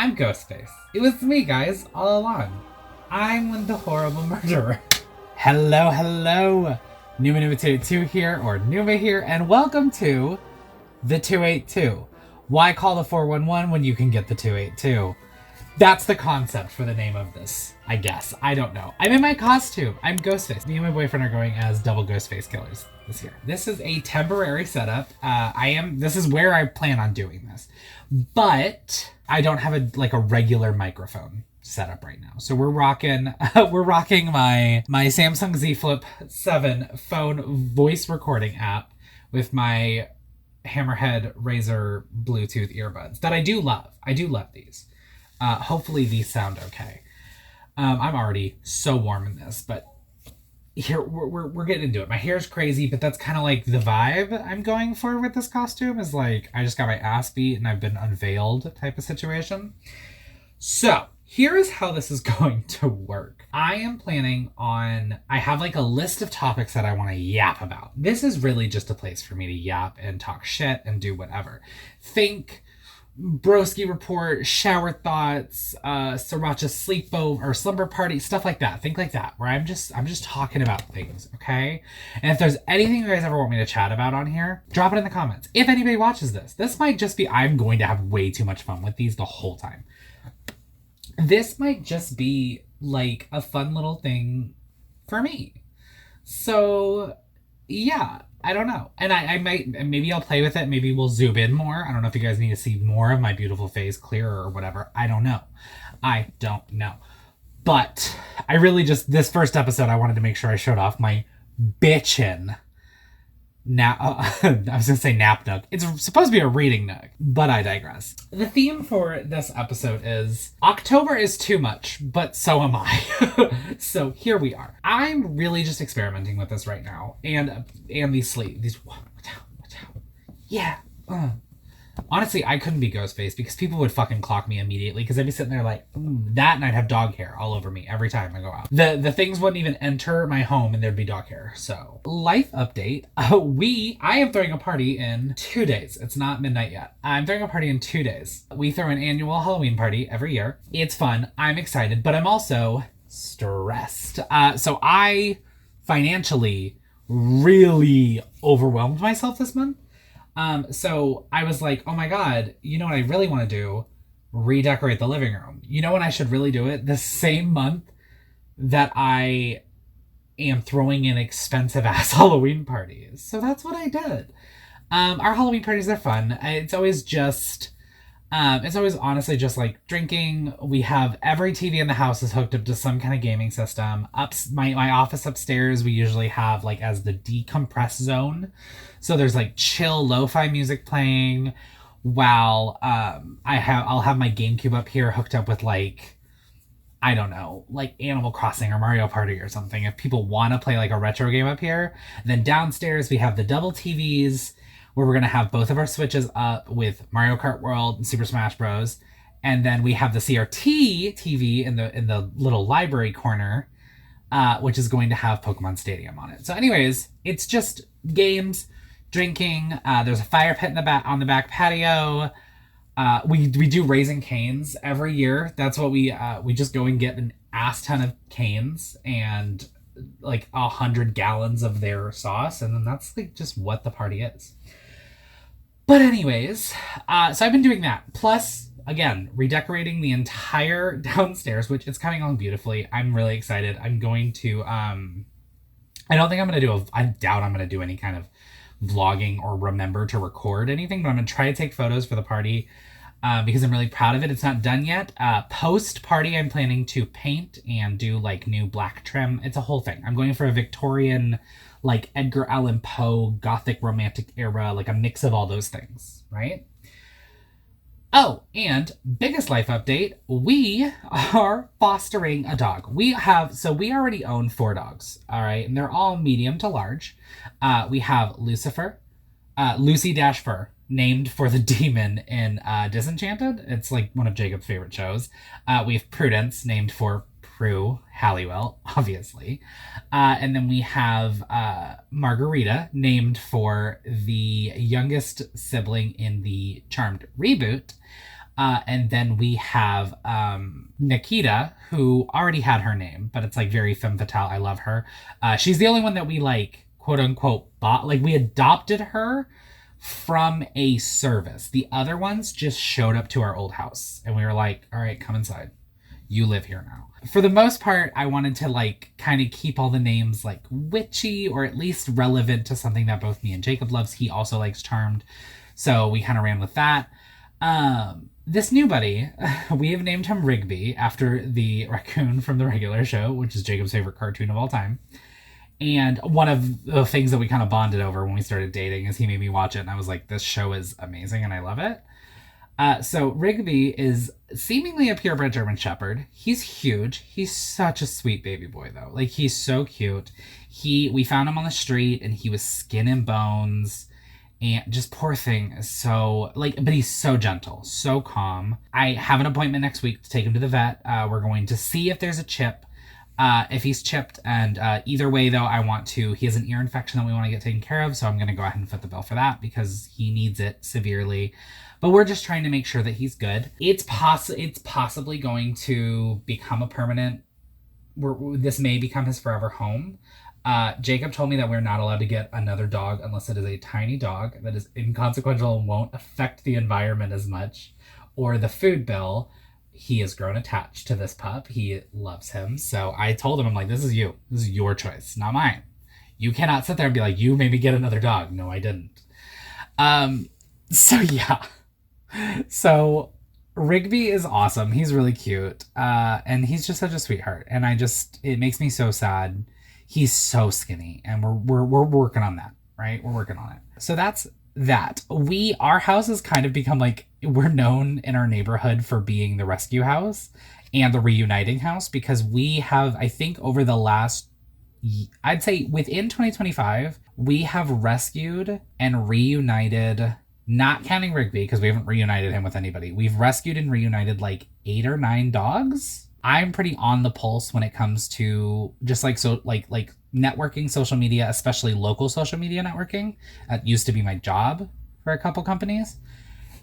I'm Ghostface. It was me, guys, all along. I'm the horrible murderer. Hello, hello. Numa282 here, or Numa here, and welcome to the 282. Why call the 411 when you can get the 282? That's the concept for the name of this, I guess. I don't know. I'm in my costume. I'm Ghostface. Me and my boyfriend are going as double Ghostface killers this year. This is a temporary setup. This is where I plan on doing this. But I don't have a regular microphone set up right now. So we're rocking my Samsung Z Flip 7 phone voice recording app with my Hammerhead Razer Bluetooth earbuds that I do love. I do love these. Hopefully these sound okay. I'm already so warm in this, but here we're getting into it. My hair's crazy, but that's kind of like the vibe I'm going for with this costume is like, I just got my ass beat and I've been unveiled type of situation. So here is how this is going to work. I am planning on, I have a list of topics that I want to yap about. This is really just a place for me to yap and talk shit and do whatever. Think broski report, shower thoughts, sriracha sleepover or slumber party, stuff like that. Think like that, where I'm just talking about things, okay? And if there's anything you guys ever want me to chat about on here, drop it in the comments. If anybody watches this might just be, I'm going to have way too much fun with these the whole time. This might just be a fun little thing for me. So yeah, I don't know. And I might, maybe I'll play with it. Maybe we'll zoom in more. I don't know if you guys need to see more of my beautiful face clearer or whatever. I don't know. But I really just, this first episode, I wanted to make sure I showed off my bitchin' I was gonna say nap nook. It's supposed to be a reading nook, but I digress. The theme for this episode is October is too much, but so am I. So here we are. I'm really just experimenting with this right now, and these sleeves. Watch out. Yeah. Honestly, I couldn't be Ghostface because people would fucking clock me immediately because I'd be sitting there that, and I'd have dog hair all over me every time I go out. The things wouldn't even enter my home and there'd be dog hair. So, life update. I am throwing a party in 2 days. It's not midnight yet. I'm throwing a party in 2 days. We throw an annual Halloween party every year. It's fun. I'm excited, but I'm also stressed. So I financially really overwhelmed myself this month. So I was like, oh my God, you know what I really want to do? Redecorate the living room. You know when I should really do it? The same month that I am throwing in expensive ass Halloween parties. So that's what I did. Our Halloween parties are fun. It's always honestly just drinking. We have every TV in the house is hooked up to some kind of gaming system. My office upstairs, we usually have as the decompress zone. So there's chill lo-fi music playing while I'll have my GameCube up here hooked up with I don't know, Animal Crossing or Mario Party or something. If people want to play a retro game up here, then downstairs we have the double TVs where we're going to have both of our Switches up with Mario Kart World and Super Smash Bros. And then we have the CRT TV in the little library corner, which is going to have Pokemon Stadium on it. So anyways, it's just games, drinking. There's a fire pit on the back patio. We do Raising Cane's every year. That's what we just go and get an ass ton of canes and 100 gallons of their sauce. And then that's just what the party is. But anyways, so I've been doing that. Plus, again, redecorating the entire downstairs, which it's coming along beautifully. I'm really excited. I'm going to, I doubt I'm going to do any kind of vlogging or remember to record anything, but I'm going to try to take photos for the party because I'm really proud of it. It's not done yet. Post-party, I'm planning to paint and do new black trim. It's a whole thing. I'm going for a Victorian, Edgar Allan Poe, Gothic romantic era, a mix of all those things, right? Oh, and biggest life update, we are fostering a dog. We already own 4 dogs, all right? And they're all medium to large. We have Lucifer, Lucy-Fur, named for the demon in Disenchanted. It's one of Jacob's favorite shows. We have Prudence, named for Prue Halliwell, obviously. And then we have Margarita, named for the youngest sibling in the Charmed reboot. And then we have Nikita, who already had her name, but it's like very femme fatale. I love her. She's the only one that we like, quote unquote, bought. Like we adopted her from a service. The other ones just showed up to our old house, and we were like, all right, come inside. You live here now. For the most part, I wanted to like kind of keep all the names like witchy or at least relevant to something that both me and Jacob loves. He also likes Charmed. So we kind of ran with that. This new buddy, we have named him Rigby after the raccoon from the regular show, which is Jacob's favorite cartoon of all time. And one of the things that we kind of bonded over when we started dating is he made me watch it, and I was like, this show is amazing and I love it. So Rigby is seemingly a purebred German Shepherd. He's huge. He's such a sweet baby boy, though. Like, he's so cute. We found him on the street, and he was skin and bones. And just poor thing. So, like, but he's so gentle, so calm. I have an appointment next week to take him to the vet. We're going to see if there's a chip, if he's chipped. And either way, though, he has an ear infection that we want to get taken care of. So I'm going to go ahead and foot the bill for that because he needs it severely. But we're just trying to make sure that he's good. It's possibly going to become a permanent. This may become his forever home. Jacob told me that we're not allowed to get another dog unless it is a tiny dog that is inconsequential and won't affect the environment as much or the food bill. He has grown attached to this pup. He loves him. So I told him, I'm like, this is you. This is your choice, not mine. You cannot sit there and be like, you made me get another dog. No, I didn't. So yeah. So Rigby is awesome. He's really cute. And he's just such a sweetheart. And it makes me so sad. He's so skinny, and we're working on that, right? We're working on it. So that's that. Our house has kind of become like, we're known in our neighborhood for being the rescue house and the reuniting house because we have, I think over the last, I'd say within 2025, we have rescued and reunited, not counting Rigby because we haven't reunited him with anybody. We've rescued and reunited like 8 or 9 dogs. I'm pretty on the pulse when it comes to just like networking, social media, especially local social media networking. That used to be my job for a couple companies.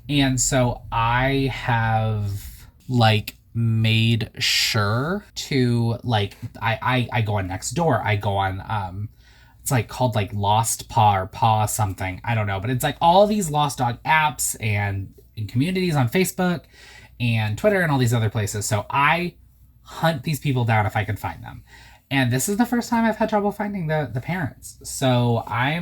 And so I have like made sure to like I go on Nextdoor, I go on it's like called like Lost Paw or Paw something. I don't know, but it's like all these lost dog apps and in communities on Facebook and Twitter and all these other places. So I hunt these people down if I can find them. And this is the first time I've had trouble finding the parents. So I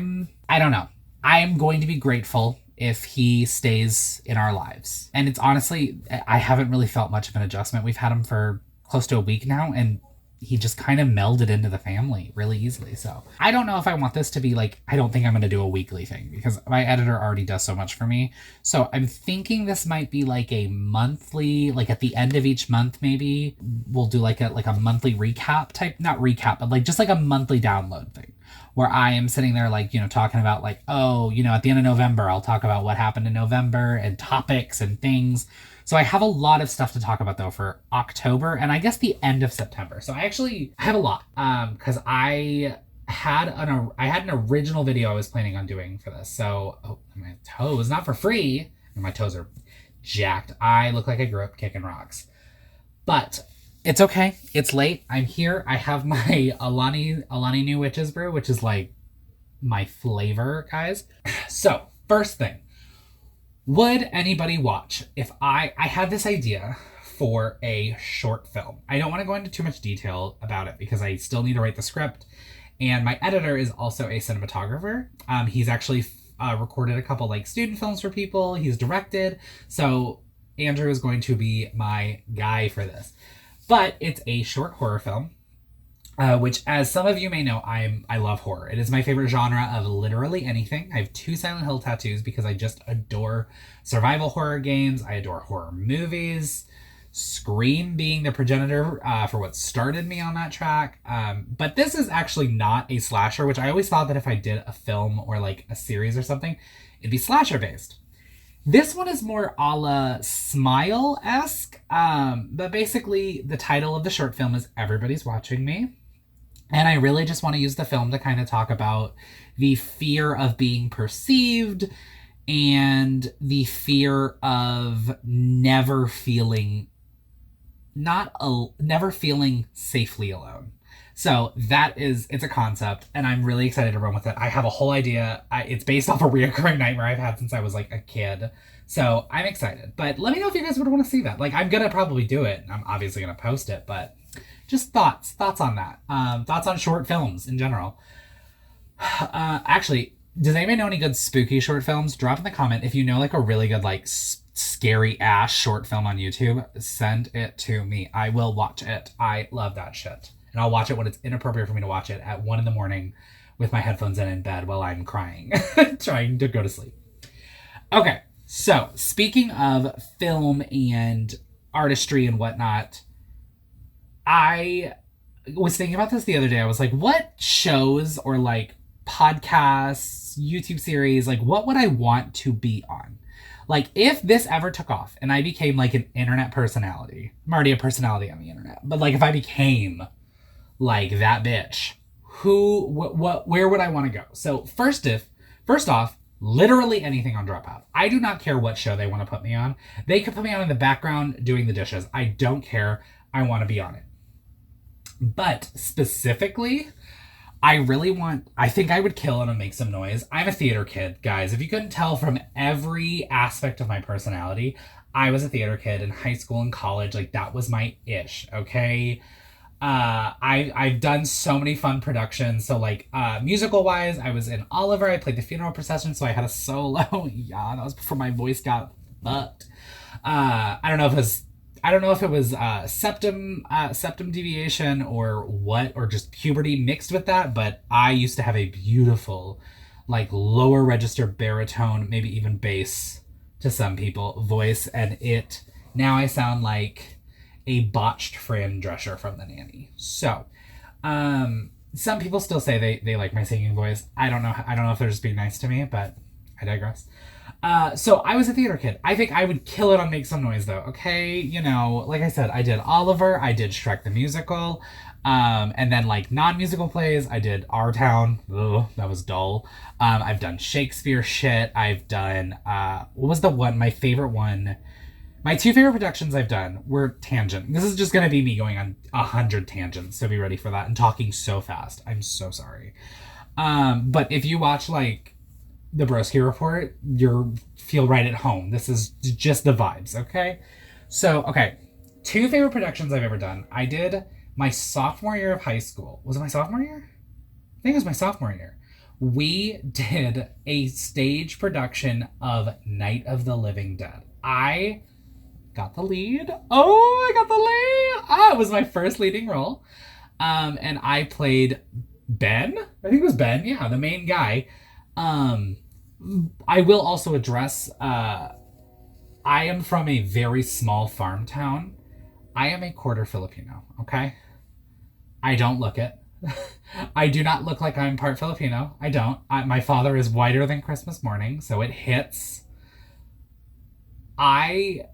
don't know. I'm going to be grateful if he stays in our lives. And it's honestly, I haven't really felt much of an adjustment. We've had him for close to a week now, and he just kind of melded into the family really easily. So I don't know if I want this to be like, I don't think I'm going to do a weekly thing because my editor already does so much for me. So I'm thinking this might be like a monthly, like at the end of each month, maybe we'll do like a monthly recap type, not recap, but like just like a monthly download thing where I am sitting there like, talking about like, oh, at the end of November, I'll talk about what happened in November and topics and things. So I have a lot of stuff to talk about though for October and I guess the end of September. So I have a lot because I had an original video I was planning on doing for this. So my toes, not for free, and my toes are jacked. I look like I grew up kicking rocks, but it's okay. It's late. I'm here. I have my Alani New Witches Brew, which is like my flavor, guys. So first thing. Would anybody watch if I had this idea for a short film? I don't want to go into too much detail about it because I still need to write the script. And my editor is also a cinematographer. He's actually recorded a couple like student films for people. He's directed. So Andrew is going to be my guy for this. But it's a short horror film. Which, as some of you may know, I love horror. It is my favorite genre of literally anything. I have 2 Silent Hill tattoos because I just adore survival horror games. I adore horror movies. Scream being the progenitor for what started me on that track. But this is actually not a slasher, which I always thought that if I did a film or like a series or something, it'd be slasher based. This one is more a la Smile-esque. But basically, the title of the short film is Everybody's Watching Me. And I really just want to use the film to kind of talk about the fear of being perceived and the fear of never feeling safely alone. So it's a concept, and I'm really excited to run with it. I have a whole idea. It's based off a reoccurring nightmare I've had since I was like a kid. So I'm excited. But let me know if you guys would want to see that. Like, I'm gonna probably do it. I'm obviously gonna post it, but just thoughts on that. Thoughts on short films in general. Actually, does anybody know any good spooky short films? Drop in the comment if you know like a really good like scary ass short film on YouTube. Send it to me. I will watch it. I love that shit, and I'll watch it when it's inappropriate for me to watch it at 1 a.m. with my headphones in bed while I'm crying, trying to go to sleep. Okay, so speaking of film and artistry and whatnot, I was thinking about this the other day. I was like, what shows or like podcasts, YouTube series, like what would I want to be on? Like if this ever took off and I became like an internet personality, I'm already a personality on the internet, but like if I became like that bitch, where would I want to go? So first off, literally anything on Dropout. I do not care what show they want to put me on. They could put me on in the background doing the dishes. I don't care. I want to be on it. But specifically, I think I would kill it and make some noise. I'm a theater kid, guys. If you couldn't tell from every aspect of my personality, I was a theater kid in high school and college. Like, that was my ish, okay? I've done so many fun productions. So, like, musical-wise, I was in Oliver. I played the funeral procession, so I had a solo. Yeah, that was before my voice got fucked. I don't know if it was septum deviation or what, or just puberty mixed with that, but I used to have a beautiful, like, lower register baritone, maybe even bass to some people, voice, and now I sound like a botched Fran Drescher from The Nanny. So, some people still say they like my singing voice. I don't know if they're just being nice to me, but I digress. So I was a theater kid. I think I would kill it on Make Some Noise, though. Okay, like I said, I did Oliver, I did Shrek the Musical, and then like non-musical plays, I did Our Town. Ugh, that was dull. I've done Shakespeare shit. I've done what was the one? My favorite one. My two favorite productions I've done were Tangent. This is just gonna be me going on 100 tangents, so be ready for that and talking so fast. I'm so sorry. But if you watch like the Broski Report, you'll feel right at home. This is just the vibes, okay? So, okay, two favorite productions I've ever done. I did my sophomore year of high school. Was it my sophomore year? I think it was my sophomore year. We did a stage production of Night of the Living Dead. I got the lead. Oh, I got the lead. It was my first leading role. And I played Ben. I think it was Ben. Yeah, the main guy. I will also address, I am from a very small farm town. I am a quarter Filipino, okay? I don't look it. I do not look like I'm part Filipino. I don't. My father is whiter than Christmas morning, so it hits. I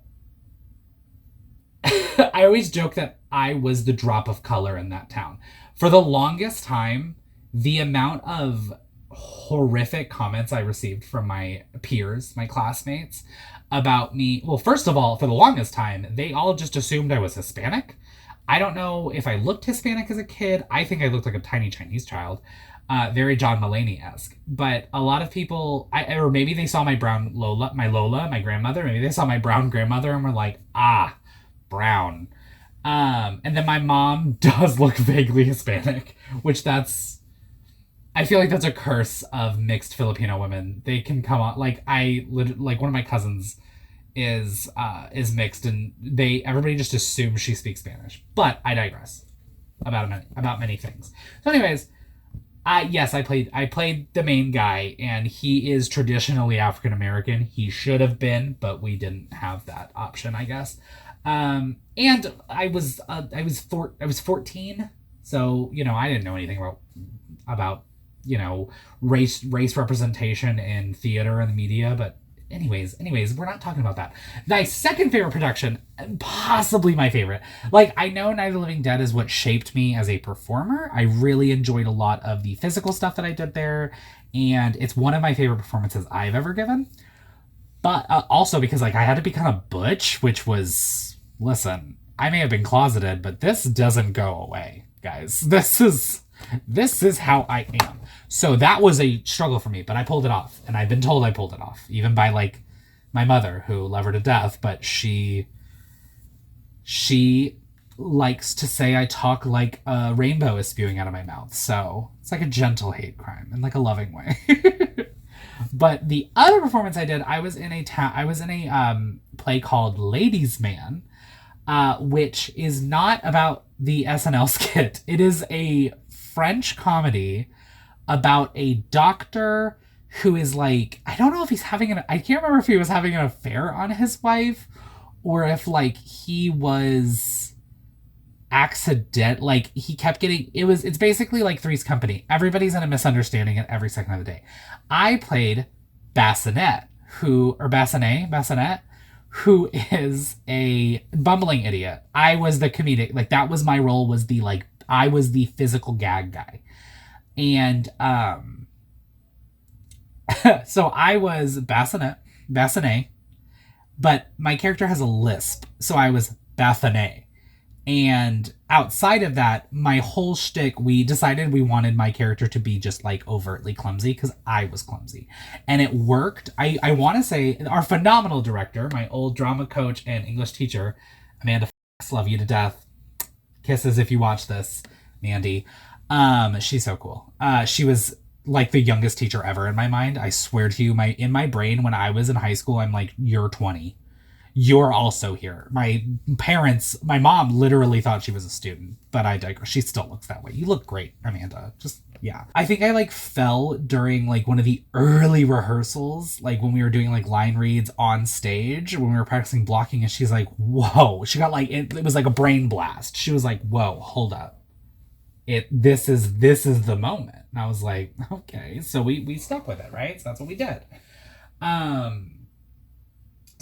always joke that I was the drop of color in that town. For the longest time, the amount of horrific comments I received from my peers, my classmates, about me. Well, first of all, for the longest time, they all just assumed I was Hispanic. I don't know if I looked Hispanic as a kid. I think I looked like a tiny Chinese child. Very John Mulaney-esque. But a lot of people, or maybe they saw my brown Lola, my grandmother. Maybe they saw my brown grandmother and were like, brown. And then my mom does look vaguely Hispanic, which I feel like that's a curse of mixed Filipino women. They can come on, like one of my cousins is mixed, and everybody just assumes she speaks Spanish. But I digress about many things. So anyways, yes, I played the main guy, and he is traditionally African American. He should have been, but we didn't have that option, I guess. And I was 14, so I didn't know anything about race representation in theater and the media. But anyways, we're not talking about that. My second favorite production, possibly my favorite, like, I know Night of the Living Dead is what shaped me as a performer. I really enjoyed a lot of the physical stuff that I did there, and it's one of my favorite performances I've ever given. But also because like I had to be kind of butch, which was, listen, I may have been closeted, but this doesn't go away, guys. This is how I am. So that was a struggle for me, but I pulled it off, and I've been told I pulled it off, even by like my mother, who love her to death, but she likes to say I talk like a rainbow is spewing out of my mouth. So it's like a gentle hate crime in like a loving way. But the other performance I did, I was in a play called Ladies Man, which is not about the SNL skit. It is a French comedy about a doctor who is like, I don't know if I can't remember if he was having an affair on his wife, or if like he was like he kept getting, it's basically like Three's Company. Everybody's in a misunderstanding at every second of the day. I played Bassinet, Bassinet, who is a bumbling idiot. I was the comedic, like that was my role, was the like, I was the physical gag guy. And so I was Bassinet, but my character has a lisp, so I was Baphomet. And outside of that, my whole shtick, we decided we wanted my character to be just like overtly clumsy because I was clumsy. And it worked. I want to say our phenomenal director, my old drama coach and English teacher, Amanda Fox, love you to death. Kisses if you watch this, Mandy. She's so cool. She was like the youngest teacher ever in my mind. I swear to you, in my brain when I was in high school, I'm like, you're 20. You're also here. My mom literally thought she was a student, but I digress. She still looks that way. You look great, Amanda. Just, yeah. I think I like fell during like one of the early rehearsals, like when we were doing like line reads on stage, when we were practicing blocking, and she's like, whoa. She got like, it was like a brain blast. She was like, whoa, hold up. This is the moment. And I was like, okay. So we stuck with it, right? So that's what we did.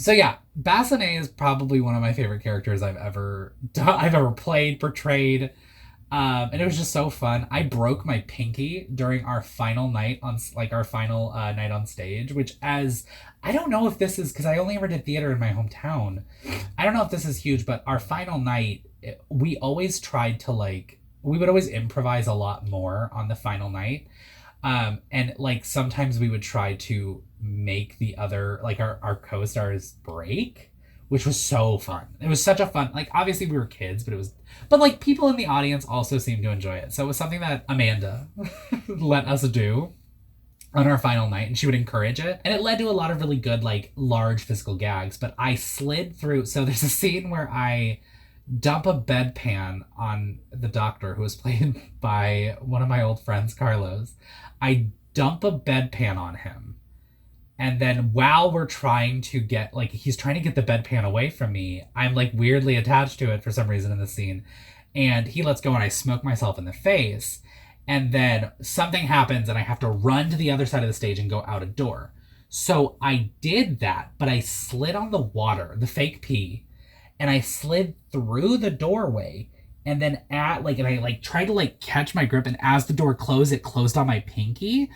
So yeah, Bassinet is probably one of my favorite characters I've ever played, portrayed. And it was just so fun. I broke my pinky during our final night on night on stage, which, as I don't know if this is, because I only ever did theater in my hometown. I don't know if this is huge, but our final night, we always tried to we would always improvise a lot more on the final night. And like sometimes we would try to make the other, like our co-stars break, which was so fun. It was such a fun, like obviously we were kids, but like people in the audience also seemed to enjoy it. So it was something that Amanda let us do on our final night, and she would encourage it. And it led to a lot of really good, like large physical gags, but I slid through. So there's a scene where I dump a bedpan on the doctor, who was played by one of my old friends, Carlos. I dump a bedpan on him. And then while we're trying to get, like, he's trying to get the bedpan away from me, I'm like weirdly attached to it for some reason in the scene. And he lets go and I smoke myself in the face. And then something happens and I have to run to the other side of the stage and go out a door. So I did that, but I slid on the water, the fake pee, and I slid through the doorway. And then and I tried to like catch my grip, and as the door closed, it closed on my pinky.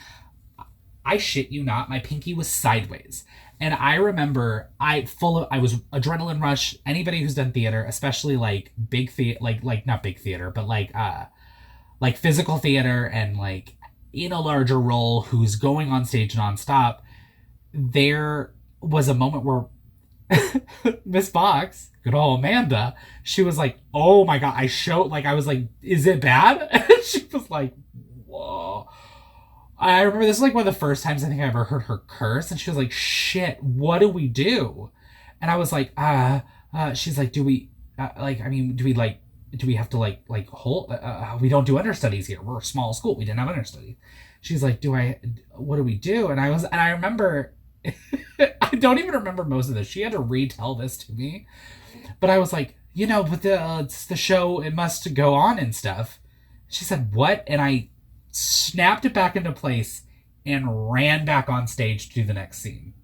I shit you not, my pinky was sideways. And I remember I was adrenaline rush. Anybody who's done theater, especially like big theater, like not big theater, but like physical theater and like in a larger role, who's going on stage nonstop, there was a moment where Miss Fox, good old Amanda, she was like, oh my God, I was like, is it bad? And she was like, whoa. I remember this was like one of the first times I think I ever heard her curse, and she was like, shit, what do we do? And I was like, she's like, do we have to hold, we don't do understudies here. We're a small school. We didn't have understudies. She's like, what do we do? And I remember, I don't even remember most of this. She had to retell this to me, but I was like, but it's the show, it must go on and stuff. She said, what? And I snapped it back into place and ran back on stage to do the next scene.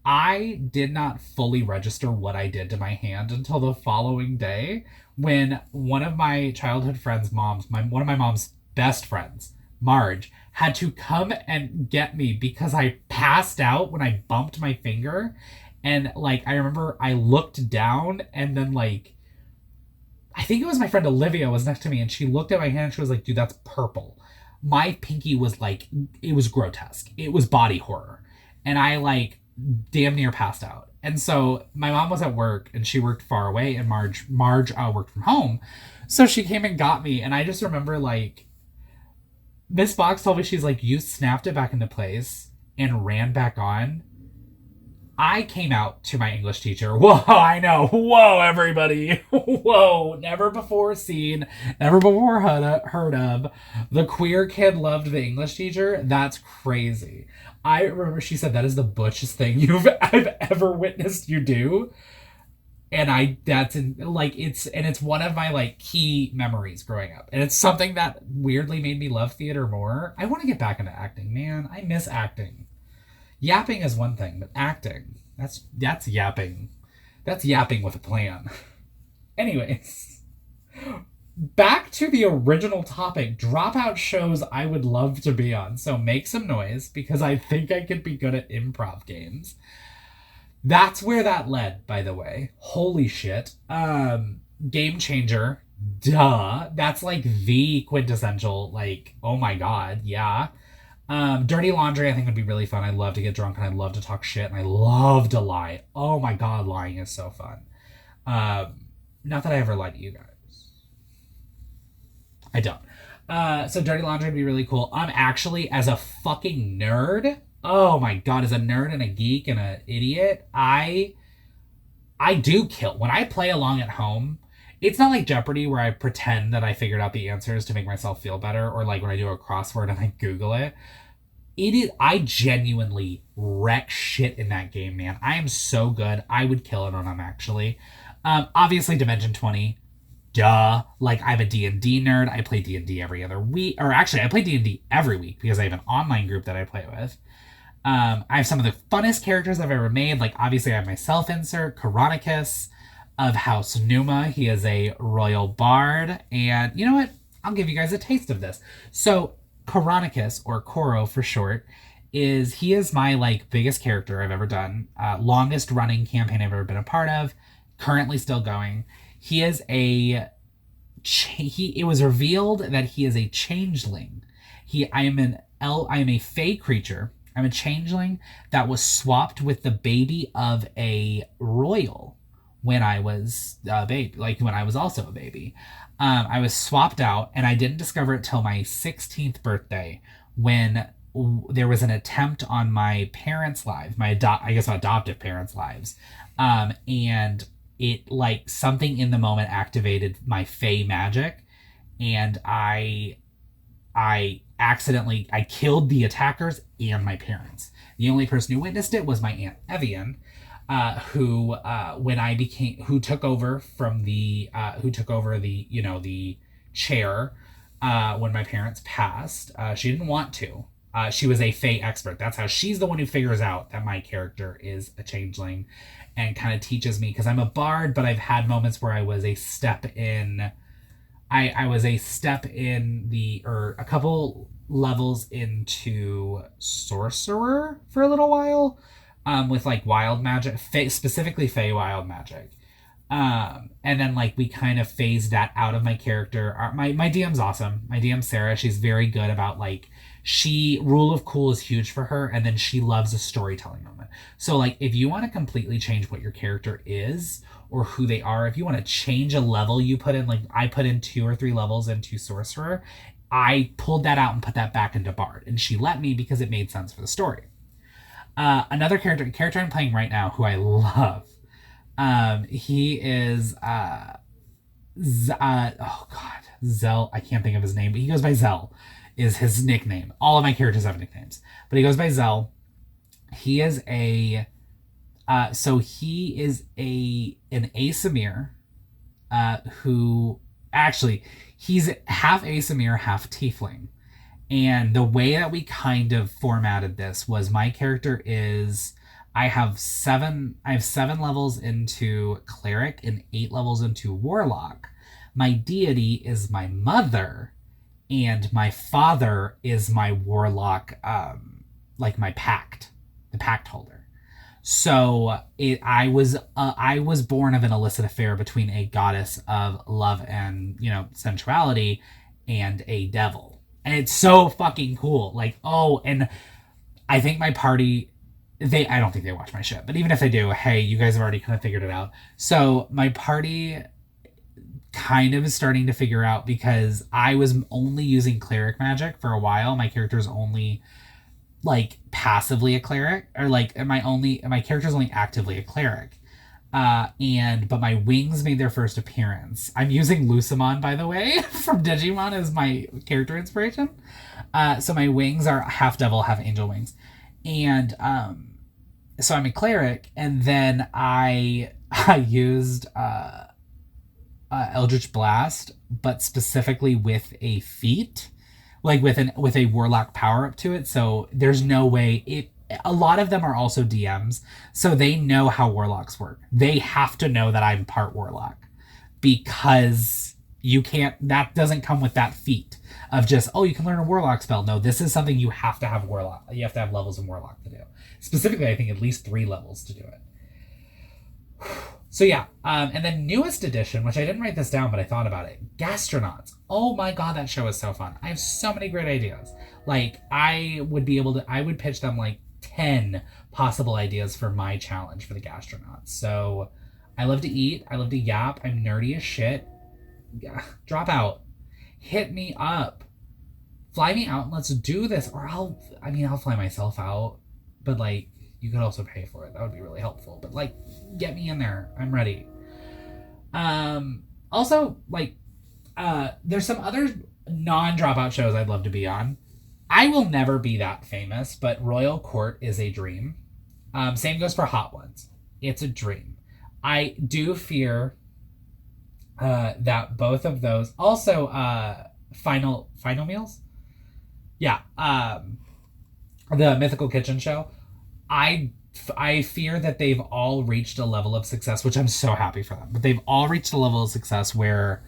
I did not fully register what I did to my hand until the following day, when one of my childhood friends' moms, one of my mom's best friends, Marge, had to come and get me because I passed out when I bumped my finger. And like, I remember I looked down and then like, I think it was my friend Olivia was next to me and she looked at my hand and she was like, dude, that's purple. My pinky was like, it was grotesque. It was body horror. And I like damn near passed out. And so my mom was at work and she worked far away and Marge worked from home. So she came and got me. And I just remember like, Miss Fox told me, she's like, you snapped it back into place and ran back on. I came out to my English teacher. Whoa, I know. Whoa, everybody. Whoa, never before seen, never before heard of. The queer kid loved the English teacher. That's crazy. I remember she said that is the butchest thing I've ever witnessed you do. And it's one of my like key memories growing up. And it's something that weirdly made me love theater more. I want to get back into acting, man. I miss acting. Yapping is one thing, but acting, that's yapping. That's yapping with a plan. Anyways, back to the original topic, dropout shows I would love to be on. So make some noise because I think I could be good at improv games. That's where that led, by the way. Holy shit. Game Changer. Duh. That's like the quintessential, like, oh my god, yeah. Dirty Laundry I think would be really fun. I love to get drunk and I love to talk shit and I love to lie. Oh my god, lying is so fun. Not that I ever lie to you guys. I don't. So Dirty Laundry would be really cool. I'm actually, as a fucking nerd, oh my god, as a nerd and a geek and an idiot, I do kill. When I play along at home, it's not like Jeopardy where I pretend that I figured out the answers to make myself feel better, or like when I do a crossword and I Google it. I genuinely wreck shit in that game, man. I am so good. I would kill it on them, actually. Obviously, Dimension 20. Duh. Like, I'm a D&D nerd. I play D&D every other week. Or actually, I play D&D every week because I have an online group that I play with. I have some of the funnest characters I've ever made. Like, obviously, I have my self-insert, Coronicus of House Numa. He is a royal bard. And you know what? I'll give you guys a taste of this. So, Coronicus, or Coro for short, he is my like biggest character I've ever done. Longest running campaign I've ever been a part of. Currently still going. He is it was revealed that he is a changeling. I am a fey creature. I'm a changeling that was swapped with the baby of a royal when I was a baby, like when I was also a baby. I was swapped out and I didn't discover it till my 16th birthday when there was an attempt on my parents' lives, my adoptive parents' lives. And it like something in the moment activated my fey magic and I accidentally killed the attackers and my parents. The only person who witnessed it was my Aunt Evian, who took over the chair when my parents passed. She didn't want to. She was a fey expert. That's how she's the one who figures out that my character is a changeling and kind of teaches me, because I'm a bard, but I've had moments where I was a step in. I was a step in a couple levels into sorcerer for a little while, with like wild magic, specifically fey wild magic. And then like we kind of phased that out of my character. My DM's awesome. My DM Sarah, she's very good about like, rule of cool is huge for her, and then she loves a storytelling moment. So like if you want to completely change what your character is or who they are, if you want to change a level you put in, like I put in 2 or 3 levels into sorcerer, I pulled that out and put that back into bard, and she let me because it made sense for the story. Another character I'm playing right now who I love, he is Zell. I can't think of his name, but he goes by Zell is his nickname. All of my characters have nicknames, but he goes by Zell. He is an Asimir, who actually he's half Asimir, half Tiefling. And the way that we kind of formatted this was my character is I have 7 levels into cleric and 8 levels into warlock. My deity is my mother, and my father is my warlock, like my pact, the pact holder. So I was born of an illicit affair between a goddess of love and sensuality and a devil, and it's so fucking cool. Like, oh, and I think my party, I don't think they watch my shit, but even if they do, hey, you guys have already kind of figured it out. So my party kind of is starting to figure out, because I was only using cleric magic for a while. My character's only like passively a cleric, or like my character's only actively a cleric. But my wings made their first appearance. I'm using Lucimon, by the way, from Digimon as my character inspiration. So my wings are half devil, half angel wings. And so I'm a cleric, and then I used Eldritch Blast, but specifically with a feat, like with a warlock power up to it. So there's no way a lot of them are also DMs, so they know how warlocks work. They have to know that I'm part warlock, because that doesn't come with that feat of just, oh, you can learn a warlock spell. No, this is something you have to have levels in warlock to do. Specifically, I think at least 3 levels to do it. So yeah, and then newest edition, which I didn't write this down, but I thought about it. Gastronauts. Oh my god, that show is so fun. I have so many great ideas. Like, I would pitch them like 10 possible ideas for my challenge for the Gastronauts. So I love to eat. I love to yap. I'm nerdy as shit. Drop out. Hit me up. Fly me out and let's do this. Or I'll fly myself out. But like, you could also pay for it. That would be really helpful. But like, get me in there. I'm ready. Also, like, there's some other non-dropout shows I'd love to be on. I will never be that famous, but Royal Court is a dream. Same goes for Hot Ones. It's a dream. I do fear that both of those. Also, Final Meals? Yeah. The Mythical Kitchen show. I fear that they've all reached a level of success, which I'm so happy for them. But they've all reached a level of success where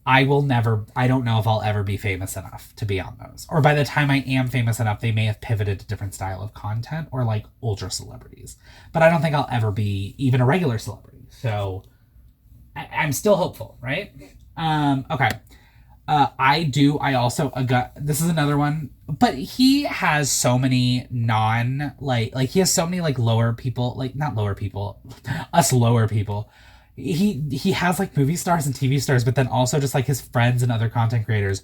I don't know if I'll ever be famous enough to be on those. Or by the time I am famous enough, they may have pivoted to different style of content, or like ultra celebrities. But I don't think I'll ever be even a regular celebrity. So I'm still hopeful, right? Okay. This is another one, but he has so many he has so many like lower people, like not lower people, us lower people. He has like movie stars and TV stars, but then also just like his friends and other content creators.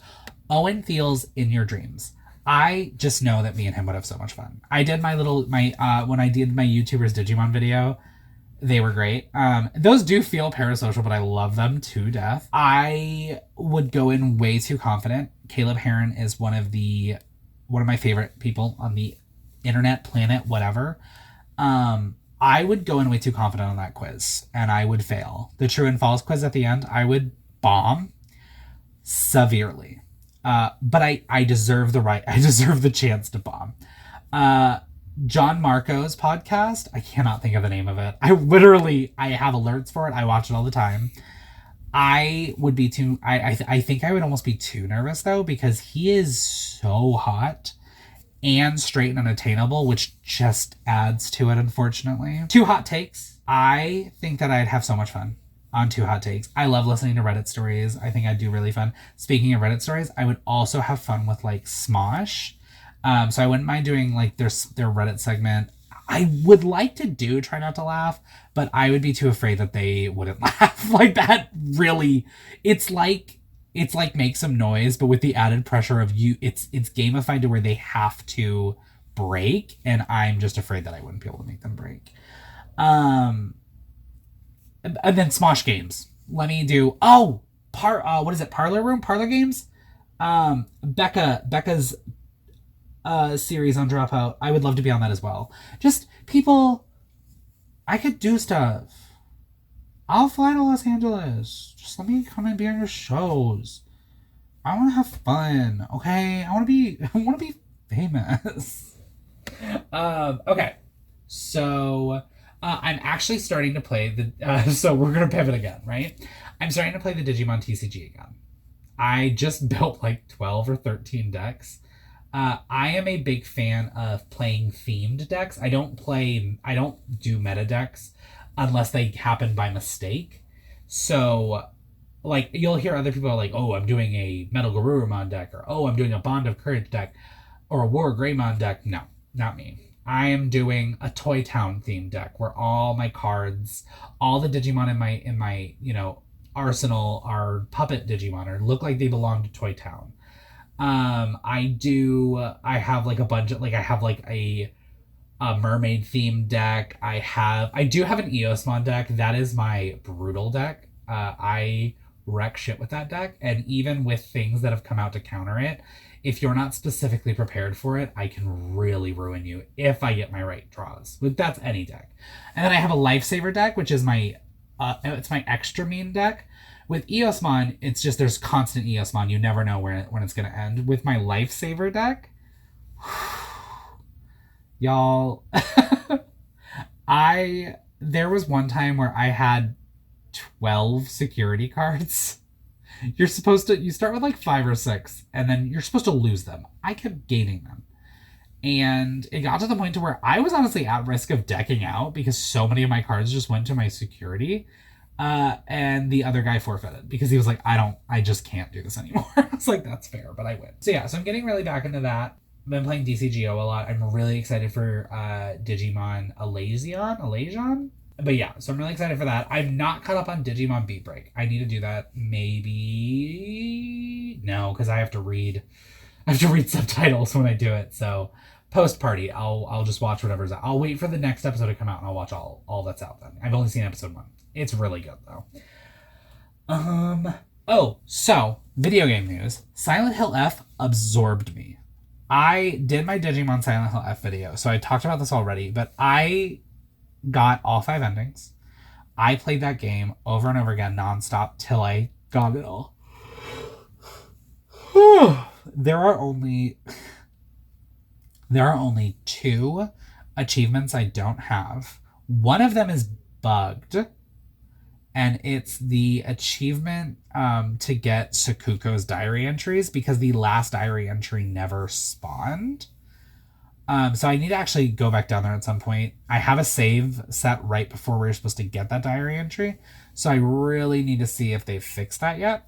Owen Thiel's In Your Dreams. I just know that me and him would have so much fun. I did when I did my YouTubers Digimon video, they were great. Those do feel parasocial, but I love them to death. I would go in way too confident. Caleb Heron is one of my favorite people on the internet, planet, whatever. I would go in way too confident on that quiz, and I would fail. The true and false quiz at the end, I would bomb severely. But I deserve the chance to bomb. John Marco's podcast, I cannot think of the name of it. I have alerts for it. I watch it all the time. I would be too, I think I would almost be too nervous though, because he is so hot and straight and unattainable, which just adds to it, unfortunately. 2 hot takes. I think that I'd have so much fun on 2 hot takes. I love listening to Reddit stories. I think I'd do really fun. Speaking of Reddit stories, I would also have fun with like Smosh. So I wouldn't mind doing like their Reddit segment. I would like to do Try Not to Laugh, but I would be too afraid that they wouldn't laugh. Like that really, it's like make some noise, but with the added pressure of it's gamified to where they have to break, and I'm just afraid that I wouldn't be able to make them break. And then Smosh games. Let me do what is it? Parlor games? Becca's series on Dropout. I would love to be on that as well. Just people, I could do stuff. I'll fly to Los Angeles. Just let me come and be on your shows. I want to have fun. Okay, I want to be famous. Okay, so I'm actually starting to play so we're gonna pivot again, right? I'm starting to play the Digimon TCG again. I just built like 12 or 13 decks. I am a big fan of playing themed decks. I don't do meta decks unless they happen by mistake. So, like, you'll hear other people like, oh, I'm doing a Metal Garurumon deck, or oh, I'm doing a Bond of Courage deck, or a War Greymon deck. No, not me. I am doing a Toy Town themed deck where all my cards, all the Digimon in my arsenal are puppet Digimon or look like they belong to Toy Town. I have like a bunch of, like, I have like a mermaid themed deck. I do have an Eosmon deck. That is my brutal deck. I wreck shit with that deck, and even with things that have come out to counter it, if you're not specifically prepared for it, I can really ruin you if I get my right draws. But that's any deck. And then I have a Lifesaver deck, which is it's my extra mean deck. With Eosmon, it's just there's constant Eosmon. You never know when it's going to end. With my Lifesaver deck, y'all, there was one time where I had 12 security cards. You start with like 5 or 6, and then you're supposed to lose them. I kept gaining them. And it got to the point to where I was honestly at risk of decking out because so many of my cards just went to my security. And the other guy forfeited because he was like, I just can't do this anymore. I was like, that's fair, but I win. So yeah, so I'm getting really back into that. I've been playing DCGO a lot. I'm really excited for Digimon Alasion. But yeah, so I'm really excited for that. I'm not caught up on Digimon Beat Break. I need to do that. Maybe no, because I have to read subtitles when I do it. So post party, I'll just watch whatever's out. I'll wait for the next episode to come out and I'll watch all that's out then. I've only seen episode 1. It's really good though. So video game news. Silent Hill F absorbed me. I did my Digimon Silent Hill F video, so I talked about this already, but I got all 5 endings. I played that game over and over again nonstop till I got it all. There are only 2 achievements I don't have. One of them is bugged, and it's the achievement to get Sakuko's diary entries because the last diary entry never spawned. So I need to actually go back down there at some point. I have a save set right before we're supposed to get that diary entry, so I really need to see if they've fixed that yet.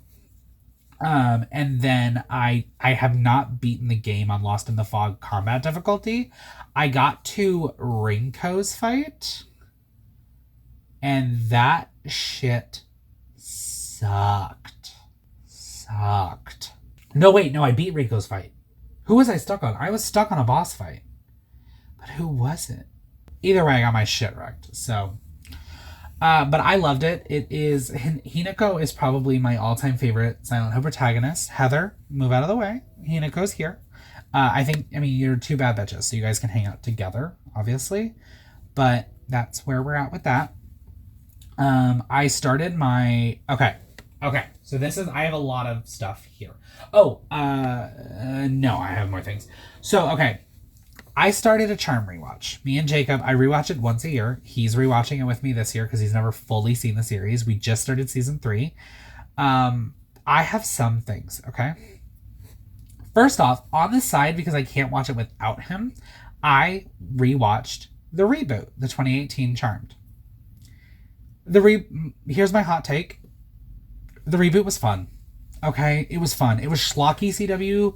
And then I have not beaten the game on Lost in the Fog combat difficulty. I got to Rinko's fight, and that shit sucked. No, I beat Rinko's fight. Who was I stuck on? I was stuck on a boss fight. But who was it? Either way, I got my shit wrecked. So, but I loved it. Hinako is probably my all-time favorite Silent Hill protagonist. Heather, move out of the way. Hinako's here. You're 2 bad bitches, so you guys can hang out together, obviously. But that's where we're at with that. I started my... Okay. So I have a lot of stuff here. No, I have more things. So, okay. I started a Charm rewatch. Me and Jacob, I rewatch it once a year. He's rewatching it with me this year because he's never fully seen the series. We just started season 3. I have some things, okay? First off, on the side, because I can't watch it without him, I rewatched the reboot, the 2018 Charmed. Here's my hot take. The reboot was fun. Okay? It was fun. It was schlocky CW.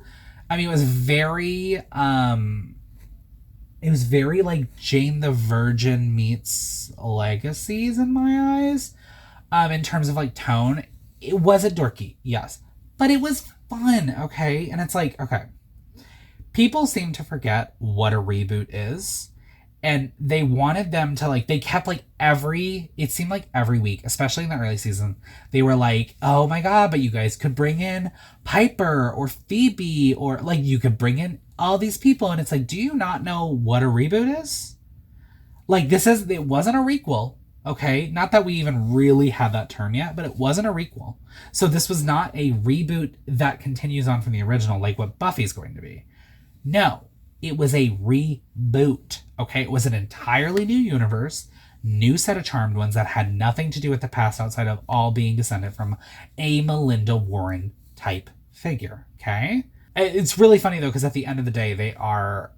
It was very like Jane the Virgin meets Legacies in my eyes. In terms of like tone. It wasn't dorky, yes. But it was fun, okay? And it's like, okay. People seem to forget what a reboot is. And they wanted them to like, they kept like it seemed like every week, especially in the early season, they were like, oh my God, but you guys could bring in Piper or Phoebe, or like you could bring in all these people. And it's like, do you not know what a reboot is? Like it wasn't a requel. Okay. Not that we even really had that term yet, but it wasn't a requel. So this was not a reboot that continues on from the original, like what Buffy's going to be. No. It was a reboot, okay? It was an entirely new universe, new set of Charmed ones that had nothing to do with the past outside of all being descended from a Melinda Warren type figure. Okay. It's really funny though, because at the end of the day,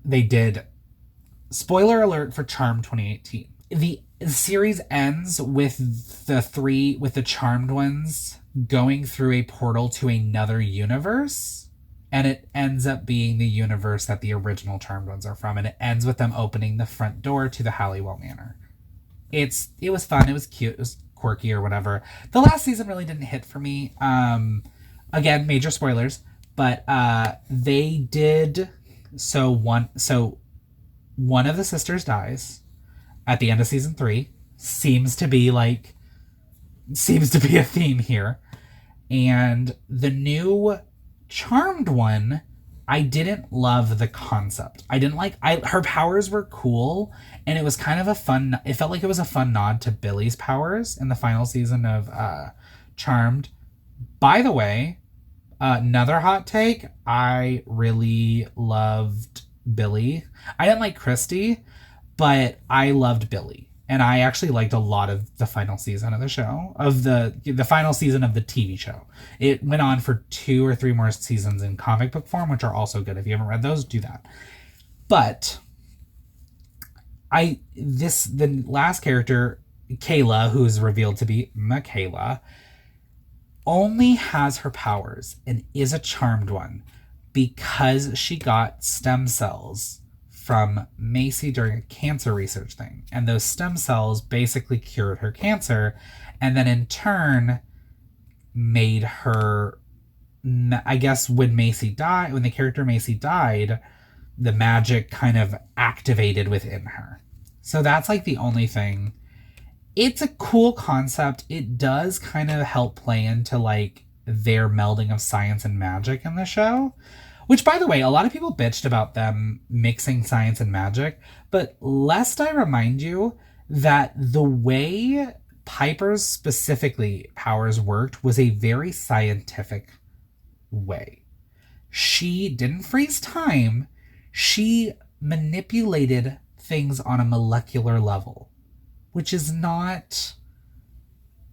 they did, spoiler alert for Charmed 2018. The series ends with the Charmed ones going through a portal to another universe, and it ends up being the universe that the original Charmed ones are from, and it ends with them opening the front door to the Halliwell Manor. It was fun, it was cute, it was quirky or whatever. The last season really didn't hit for me. Again, major spoilers, but they did one of the sisters dies at the end of season 3. Seems to be a theme here. And the new Charmed one, I didn't love the concept. I didn't like, her powers were cool, and it was kind of it felt like it was a fun nod to Billy's powers in the final season of Charmed. By the way, another hot take, I really loved Billy. I didn't like Christy, but I loved Billy. And I actually liked a lot of the final season of the show, of the final season of the TV show. It went on for 2 or 3 more seasons in comic book form, which are also good. If you haven't read those, do that. But the last character, Kayla, who's revealed to be Michaela, only has her powers and is a charmed one because she got stem cells from Macy during a cancer research thing. And those stem cells basically cured her cancer, and then in turn made her, I guess when the character Macy died, the magic kind of activated within her. So that's like the only thing. It's a cool concept. It does kind of help play into like their melding of science and magic in the show. Which, by the way, a lot of people bitched about them mixing science and magic, but lest I remind you that the way Piper's specifically powers worked was a very scientific way. She didn't freeze time. She manipulated things on a molecular level, which is not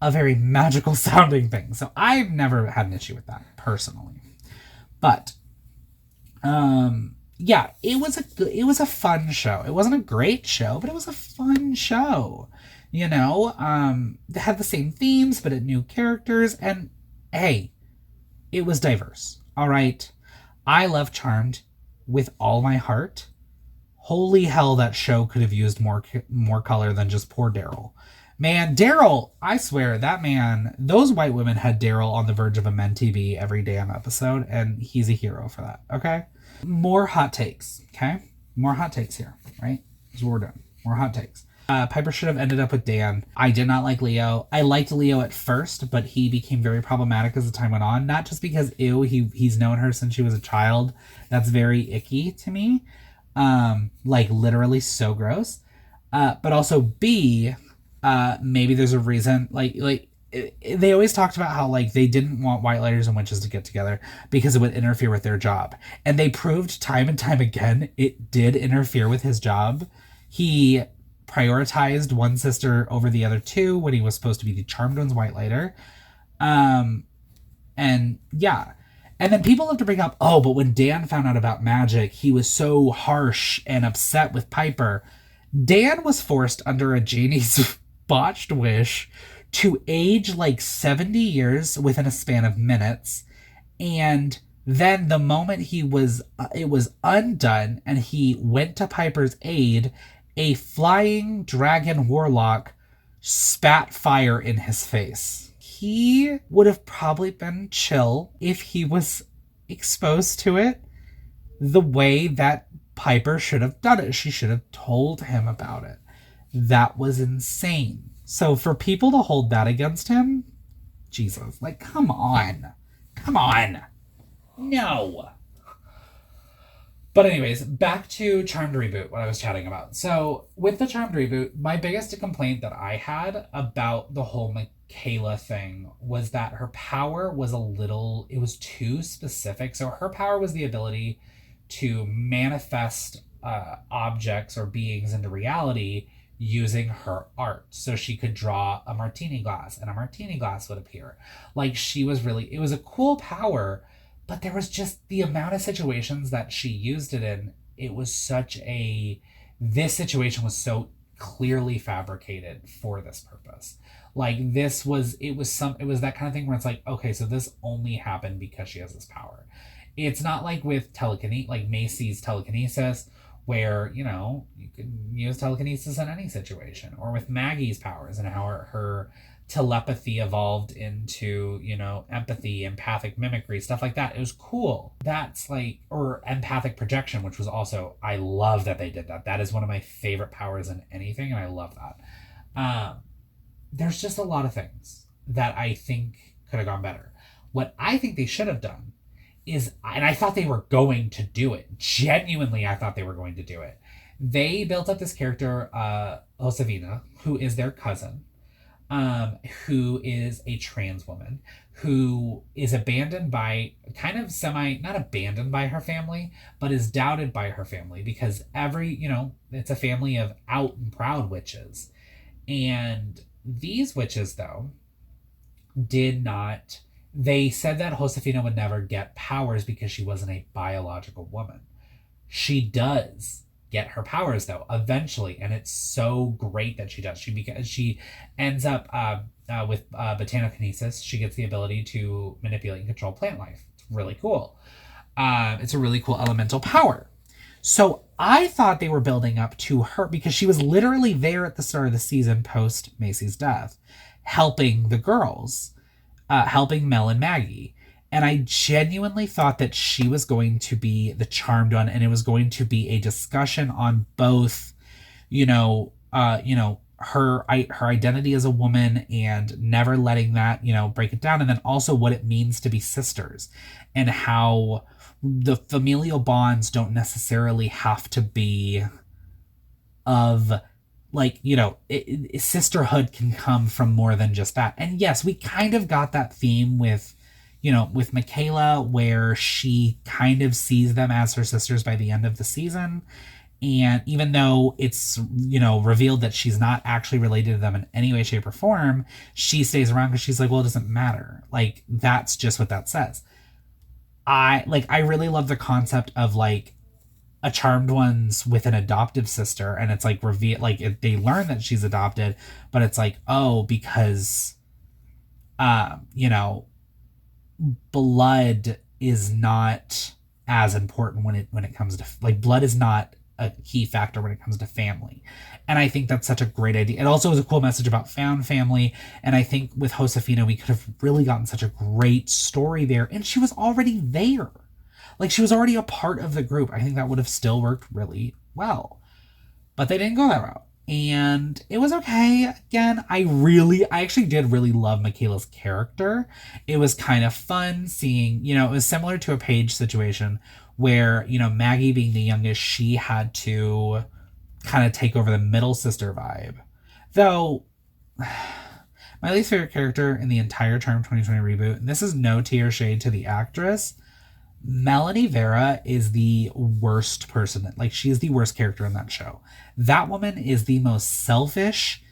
a very magical sounding thing. So I've never had an issue with that personally. But yeah, it was a fun show. It wasn't a great show, but it was a fun show. You know, they had the same themes, but it new characters, and hey, it was diverse. All right, I love Charmed with all my heart. Holy hell, that show could have used more color than just poor Daryl. Man, Daryl, I swear, that man, those white women had Daryl on the verge of a MenTV every damn episode, and he's a hero for that, okay? More hot takes, okay? More hot takes here, right? That's what we're doing. More hot takes. Piper should have ended up with Dan. I did not like Leo. I liked Leo at first, but he became very problematic as the time went on. Not just because, he's known her since she was a child. That's very icky to me. Like, literally so gross. But also, B, maybe there's a reason, like they always talked about how like they didn't want white lighters and witches to get together because it would interfere with their job, and they proved time and time again it did interfere with his job. He prioritized one sister over the other two when he was supposed to be the charmed one's white lighter. And yeah, and then people have to bring up, oh, but when Dan found out about magic, he was so harsh and upset with Piper. Dan was forced under a genie's botched wish to age like 70 years within a span of minutes. And then the moment it was undone and he went to Piper's aid, a flying dragon warlock spat fire in his face. He would have probably been chill if he was exposed to it the way that Piper should have done it. She should have told him about it. That was insane. So for people to hold that against him, Jesus, like, come on. Come on. No. But anyways, back to Charmed Reboot, what I was chatting about. So with the Charmed Reboot, my biggest complaint that I had about the whole Michaela thing was that her power was it was too specific. So her power was the ability to manifest objects or beings into reality using her art. So she could draw a martini glass and a martini glass would appear. Like she was really, it was a cool power, but there was just the amount of situations that she used it in. It was such a, this situation was so clearly fabricated for this purpose. Like this was, it was that kind of thing where it's like, okay, so this only happened because she has this power. It's not like with telekinesis, like Macy's telekinesis, where, you know, you can use telekinesis in any situation, or with Maggie's powers and how her telepathy evolved into, you know, empathy, empathic mimicry, stuff like that. It was cool. That's like, or empathic projection, which was also, I love that they did that. That is one of my favorite powers in anything, and I love that. There's just a lot of things that I think could have gone better. What I think they should have done is, and I thought they were going to do it. Genuinely, I thought they were going to do it. They built up this character, Josefina, who is their cousin, who is a trans woman, who is abandoned by, kind of semi, not abandoned by her family, but is doubted by her family because you know, it's a family of out and proud witches. And these witches, though, did not, they said that Josefina would never get powers because she wasn't a biological woman. She does get her powers though eventually, and it's so great that she does. She ends up with botanokinesis. She gets the ability to manipulate and control plant life. It's really cool. It's a really cool elemental power. So I thought they were building up to her because she was literally there at the start of the season post Macy's death, helping the girls, helping Mel and Maggie. And I genuinely thought that she was going to be the charmed one, and it was going to be a discussion on both, her identity as a woman and never letting that, break it down, and then also what it means to be sisters, and how the familial bonds don't necessarily have to be of sisterhood can come from more than just that. And yes, we kind of got that theme with Michaela, where she kind of sees them as her sisters by the end of the season. And even though it's, revealed that she's not actually related to them in any way, shape, or form, she stays around because she's like, well, it doesn't matter. Like, that's just what that says. I really love the concept of a charmed one's with an adoptive sister, and it's they learn that she's adopted, but it's because blood is not as important when it comes to blood is not a key factor when it comes to family. And I think that's such a great idea. It also is a cool message about found family. And I think with Josefina, we could have really gotten such a great story there. And she was already there. She was already a part of the group. I think that would have still worked really well. But they didn't go that route. And it was okay. Again, I actually did really love Michaela's character. It was kind of fun seeing, it was similar to a Paige situation where, Maggie being the youngest, she had to kind of take over the middle sister vibe. Though, my least favorite character in the entire Charmed 2020 reboot, and this is no tear shade to the actress, Melanie Vera is the worst person. She is the worst character in that show. That woman is the most selfish,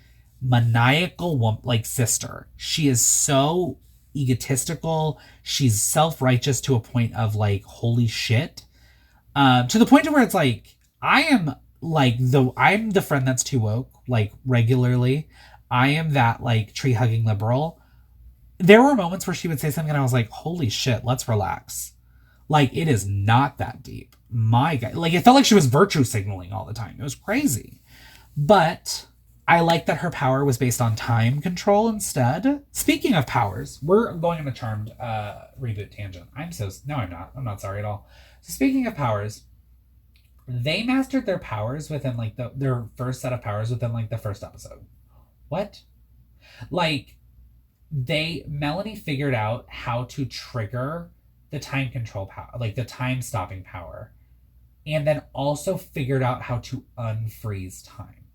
maniacal sister. She is so egotistical. She's self-righteous to a point of holy shit. To the point where it's I'm the friend that's too woke, regularly. I am that tree-hugging liberal. There were moments where she would say something and I was like, holy shit, let's relax. It is not that deep. My God. It felt like she was virtue signaling all the time. It was crazy. But I like that her power was based on time control instead. Speaking of powers, we're going on a Charmed reboot tangent. No, I'm not. I'm not sorry at all. So speaking of powers, they mastered their powers within their first set of powers within the first episode. What? Melanie figured out how to trigger the time control power, the time stopping power, and then also figured out how to unfreeze time.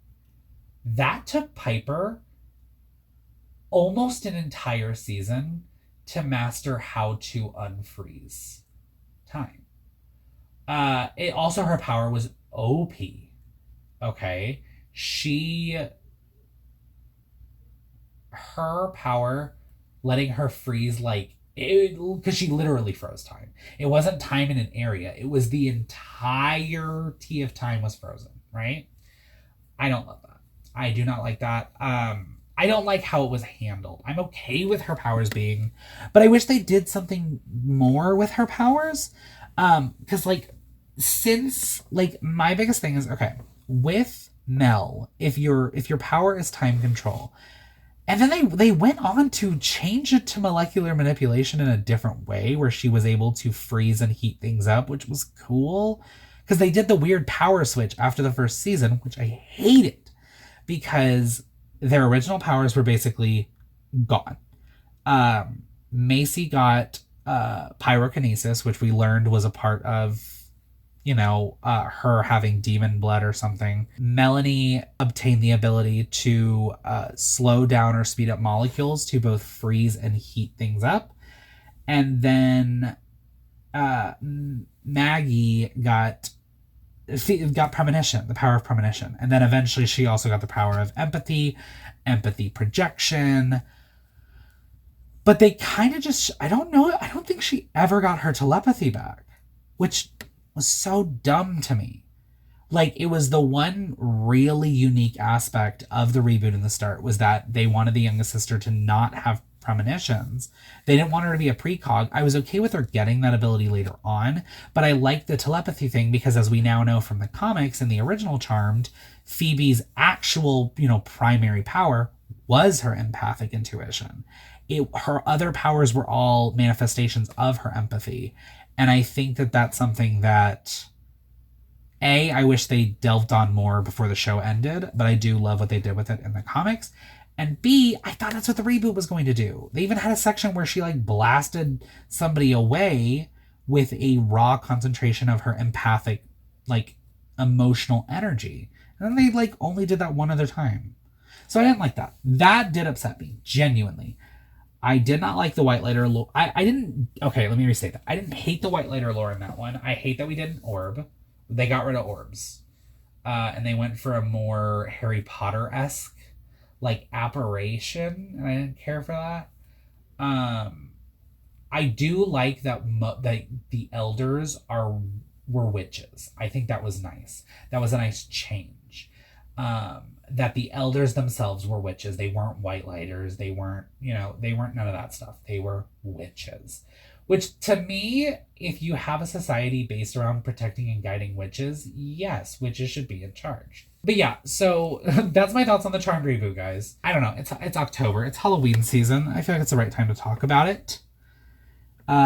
That took Piper almost an entire season to master how to unfreeze time. Her power was OP. Okay. she, her power, letting her freeze like, because she literally froze time. It wasn't time in an area. It was the entirety of time was frozen, right? I don't love that. I do not like that. I don't like how it was handled. I'm okay with her powers being, but I wish they did something more with her powers. Because like, since like my biggest thing is, okay, with Mel, if your power is time control, and then they went on to change it to molecular manipulation in a different way where she was able to freeze and heat things up, which was cool. Because they did the weird power switch after the first season, which I hated because their original powers were basically gone. Macy got pyrokinesis, which we learned was a part of, her having demon blood or something. Melanie obtained the ability to slow down or speed up molecules to both freeze and heat things up. And then Maggie got premonition, the power of premonition. And then eventually she also got the power of empathy projection. But they kind of just, I don't think she ever got her telepathy back, which was so dumb to me. Like, it was the one really unique aspect of the reboot in the start was that they wanted the youngest sister to not have premonitions. They didn't want her to be a precog. I was okay with her getting that ability later on, but I liked the telepathy thing because, as we now know from the comics and the original Charmed, Phoebe's actual, primary power was her empathic intuition. Her other powers were all manifestations of her empathy. And I think that that's something that, A, I wish they delved on more before the show ended, but I do love what they did with it in the comics. And B, I thought that's what the reboot was going to do. They even had a section where she blasted somebody away with a raw concentration of her empathic, emotional energy. And then they only did that one other time. So I didn't like that. That did upset me, genuinely. I did not like the white lighter lore. I didn't... Okay, let me restate that. I didn't hate the white lighter lore in that one. I hate that we did an orb. They got rid of orbs. And they went for a more Harry Potter-esque, apparition. And I didn't care for that. I do like that the elders were witches. I think that was nice. That was a nice change. That the elders themselves were witches. They weren't white lighters. They weren't none of that stuff. They were witches. Which, to me, if you have a society based around protecting and guiding witches, yes, witches should be in charge. But yeah, so that's my thoughts on the Charmed reboot, guys. I don't know. It's October. It's Halloween season. I feel like it's the right time to talk about it.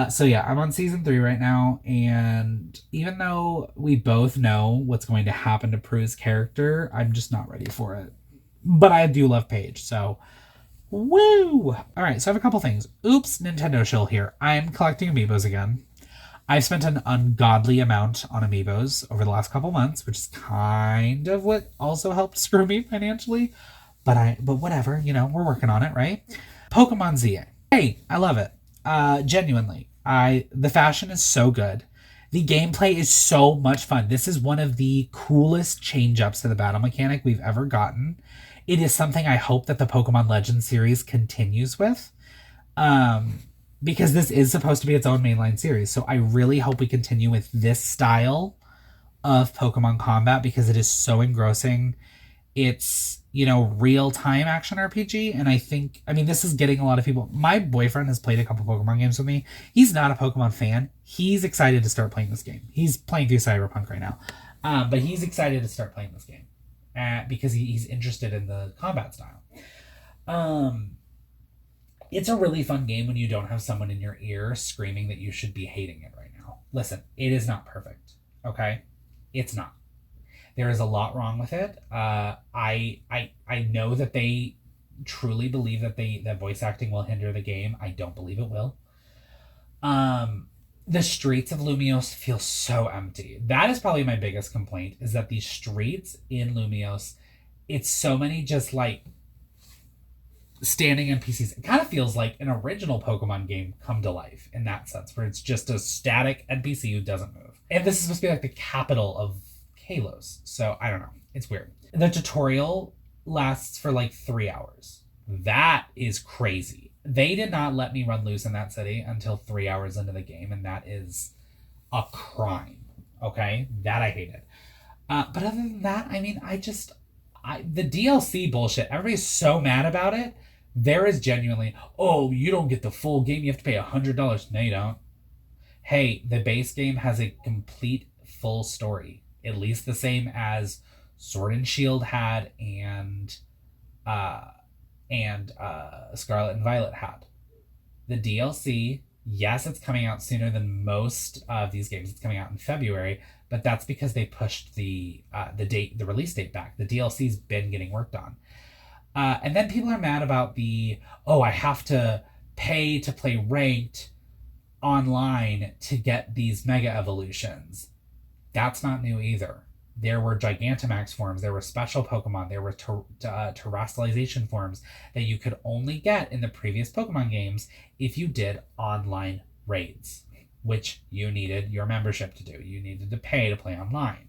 So yeah, I'm on season 3 right now, and even though we both know what's going to happen to Prue's character, I'm just not ready for it. But I do love Paige, so woo! Alright, so I have a couple things. Oops, Nintendo shill here. I'm collecting amiibos again. I've spent an ungodly amount on amiibos over the last couple months, which is kind of what also helped screw me financially. But whatever, we're working on it, right? Pokemon ZA. Hey, I love it. Genuinely, the fashion is so good. The gameplay is so much fun. This is one of the coolest change-ups to the battle mechanic we've ever gotten. It is something I hope that the Pokemon Legends series continues with. Because this is supposed to be its own mainline series. So I really hope we continue with this style of Pokemon combat because it is so engrossing. It's, real-time action RPG. And this is getting a lot of people. My boyfriend has played a couple Pokemon games with me. He's not a Pokemon fan. He's excited to start playing this game. He's playing through Cyberpunk right now. But he's excited to start playing this game because he's interested in the combat style. It's a really fun game when you don't have someone in your ear screaming that you should be hating it right now. Listen, it is not perfect, okay? It's not. There is a lot wrong with it. I know that they truly believe that voice acting will hinder the game. I don't believe it will. The streets of Lumiose feel so empty. That is probably my biggest complaint, is that the streets in Lumiose, it's so many just standing NPCs. It kind of feels like an original Pokemon game come to life in that sense, where it's just a static NPC who doesn't move. And this is supposed to be the capital of Kalos. So I don't know. It's weird. The tutorial lasts for like 3 hours. That is crazy. They did not let me run loose in that city until 3 hours into the game, and that is a crime. Okay? That I hated. But other than that, I mean, the DLC bullshit, everybody's so mad about it. There is genuinely, oh, you don't get the full game, you have to pay $100. No, you don't. Hey, the base game has a complete full story, at least the same as Sword and Shield had and Scarlet and Violet had. The DLC, yes, it's coming out sooner than most of these games. It's coming out in February, but that's because they pushed the release date back. The DLC's been getting worked on. And then people are mad about I have to pay to play ranked online to get these mega evolutions. That's not new either. There were Gigantamax forms, there were special Pokemon, there were terrestrialization forms that you could only get in the previous Pokemon games if you did online raids, which you needed your membership to do. You needed to pay to play online.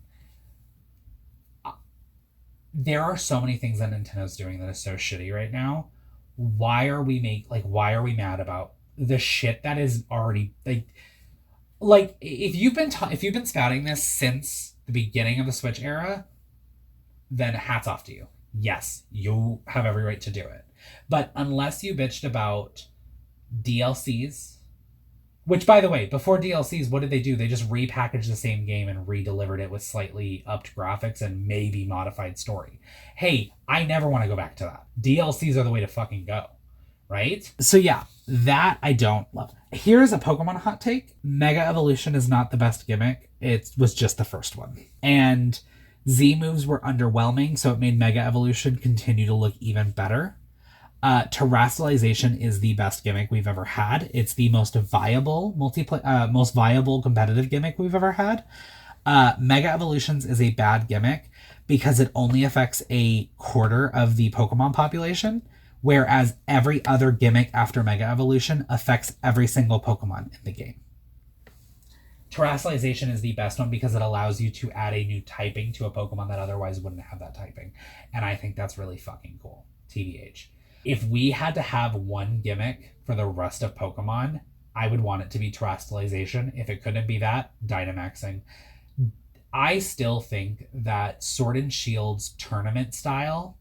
There are so many things that Nintendo's doing that is so shitty right now. Why are we mad about the shit that is already like if you've been spouting this since the beginning of the Switch era, then hats off to you. Yes, you have every right to do it. But unless you bitched about DLCs, which, by the way, before DLCs, what did they do? They just repackaged the same game and re-delivered it with slightly upped graphics and maybe modified story. Hey, I never want to go back to that. DLCs are the way to fucking go, right? So yeah, that I don't love. Here's a Pokemon hot take. Mega Evolution is not the best gimmick. It was just the first one. And Z moves were underwhelming, so it made Mega Evolution continue to look even better. Terrestrialization is the best gimmick we've ever had. It's the most viable most viable competitive gimmick we've ever had. Mega Evolutions is a bad gimmick because it only affects a quarter of the Pokemon population, whereas every other gimmick after Mega Evolution affects every single Pokemon in the game. Terrestrialization is the best one because it allows you to add a new typing to a Pokemon that otherwise wouldn't have that typing. And I think that's really fucking cool. TBH. If we had to have one gimmick for the rest of Pokemon, I would want it to be terrestrialization. If it couldn't be that, Dynamaxing. I still think that Sword and Shield's tournament style,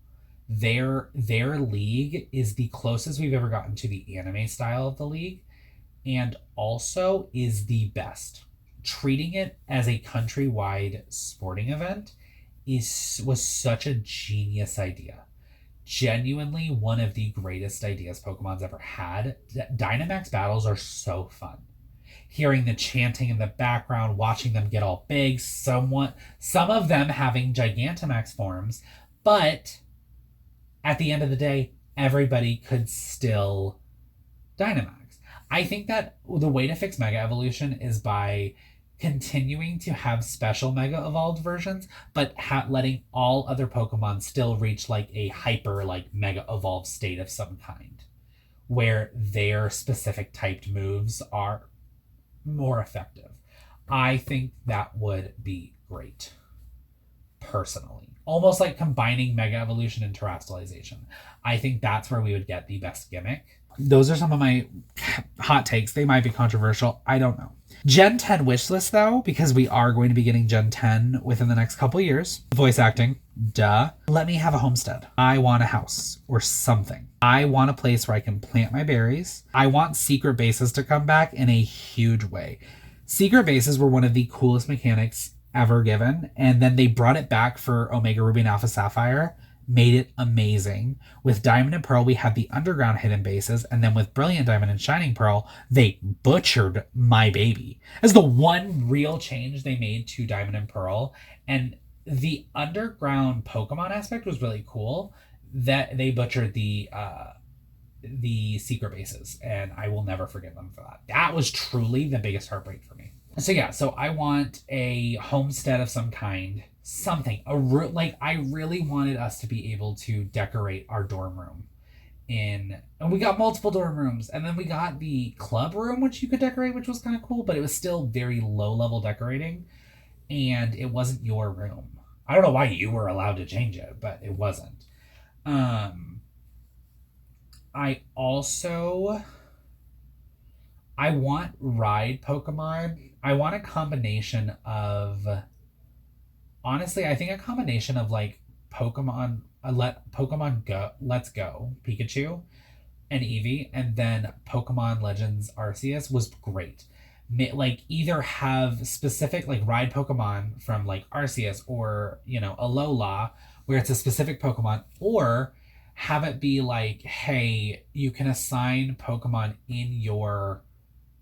their league is the closest we've ever gotten to the anime style of the league, and also is the best. Treating it as a countrywide sporting event was such a genius idea. Genuinely one of the greatest ideas Pokemon's ever had. Dynamax battles are so fun. Hearing the chanting in the background, watching them get all big, some of them having Gigantamax forms, but at the end of the day, everybody could still Dynamax. I think that the way to fix Mega Evolution is by continuing to have special Mega Evolved versions, but letting all other Pokemon still reach like a hyper Mega Evolved state of some kind, where their specific typed moves are more effective. I think that would be great, personally. Almost like combining Mega Evolution and Terrestrialization. I think that's where we would get the best gimmick. Those are some of my hot takes. They might be controversial. I don't know. Gen 10 wishlist, though, because we are going to be getting Gen 10 within the next couple years. Voice acting. Duh. Let me have a homestead. I want a house or something. I want a place where I can plant my berries. I want secret bases to come back in a huge way. Secret bases were one of the coolest mechanics ever given, and then they brought it back for Omega Ruby and Alpha Sapphire. Made it amazing. With Diamond and Pearl, we had the underground hidden bases, and then with Brilliant Diamond and Shining Pearl, they butchered my baby. As the one real change they made to Diamond and Pearl, and the underground Pokemon aspect was really cool. That they butchered the secret bases, and I will never forgive them for that. That was truly the biggest heartbreak for me. So yeah, so I want a homestead of some kind. Something I really wanted us to be able to decorate our dorm room and we got multiple dorm rooms, and then we got the club room which you could decorate, which was kind of cool, but it was still very low level decorating. and it wasn't your room. I don't know why you were allowed to change it, but it wasn't. Um, I also I want ride Pokemon. I want a combination of, honestly, I think a combination of like Pokemon, let Pokemon go, Let's Go Pikachu and Eevee, and then Pokemon Legends Arceus was great. Like either have specific like ride Pokemon from like Arceus, or Alola, where it's a specific Pokemon, or have it be like, hey, you can assign Pokemon in your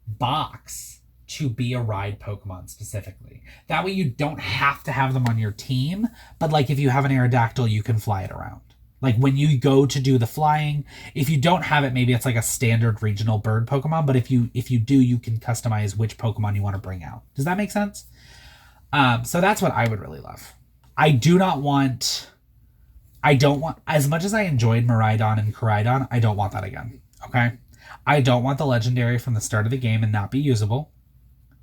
box to be a ride Pokemon specifically. That way you don't have to have them on your team, but like if you have an Aerodactyl, you can fly it around. Like when you go to do the flying, if you don't have it, maybe it's like a standard regional bird Pokemon, but if you do, you can customize which Pokemon you want to bring out. Does that make sense? So that's what I would really love. I don't want, as much as I enjoyed Miraidon and Koraidon, I don't want that again. Okay? I don't want the legendary from the start of the game and not be usable.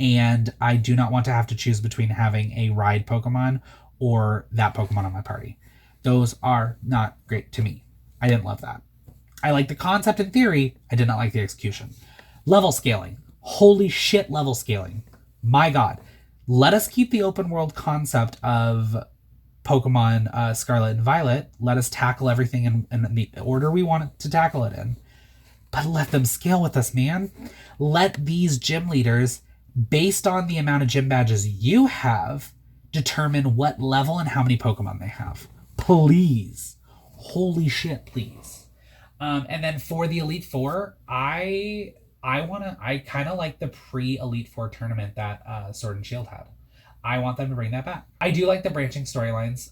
And I do not want to have to choose between having a ride Pokemon or that Pokemon on my party. Those are not great to me. I didn't love that. I like the concept in theory. I did not like the execution. Level scaling. Holy shit, level scaling. My God. Let us keep the open world concept of Pokemon Scarlet and Violet. Let us tackle everything in the order we want to tackle it in. But let them scale with us, man. Let these gym leaders, based on the amount of gym badges you have, determine what level and how many Pokemon they have. Please. Holy shit, please. And then for the Elite Four, I kind of like the pre-Elite Four tournament that Sword and Shield had. I want them to bring that back. I do like the branching storylines.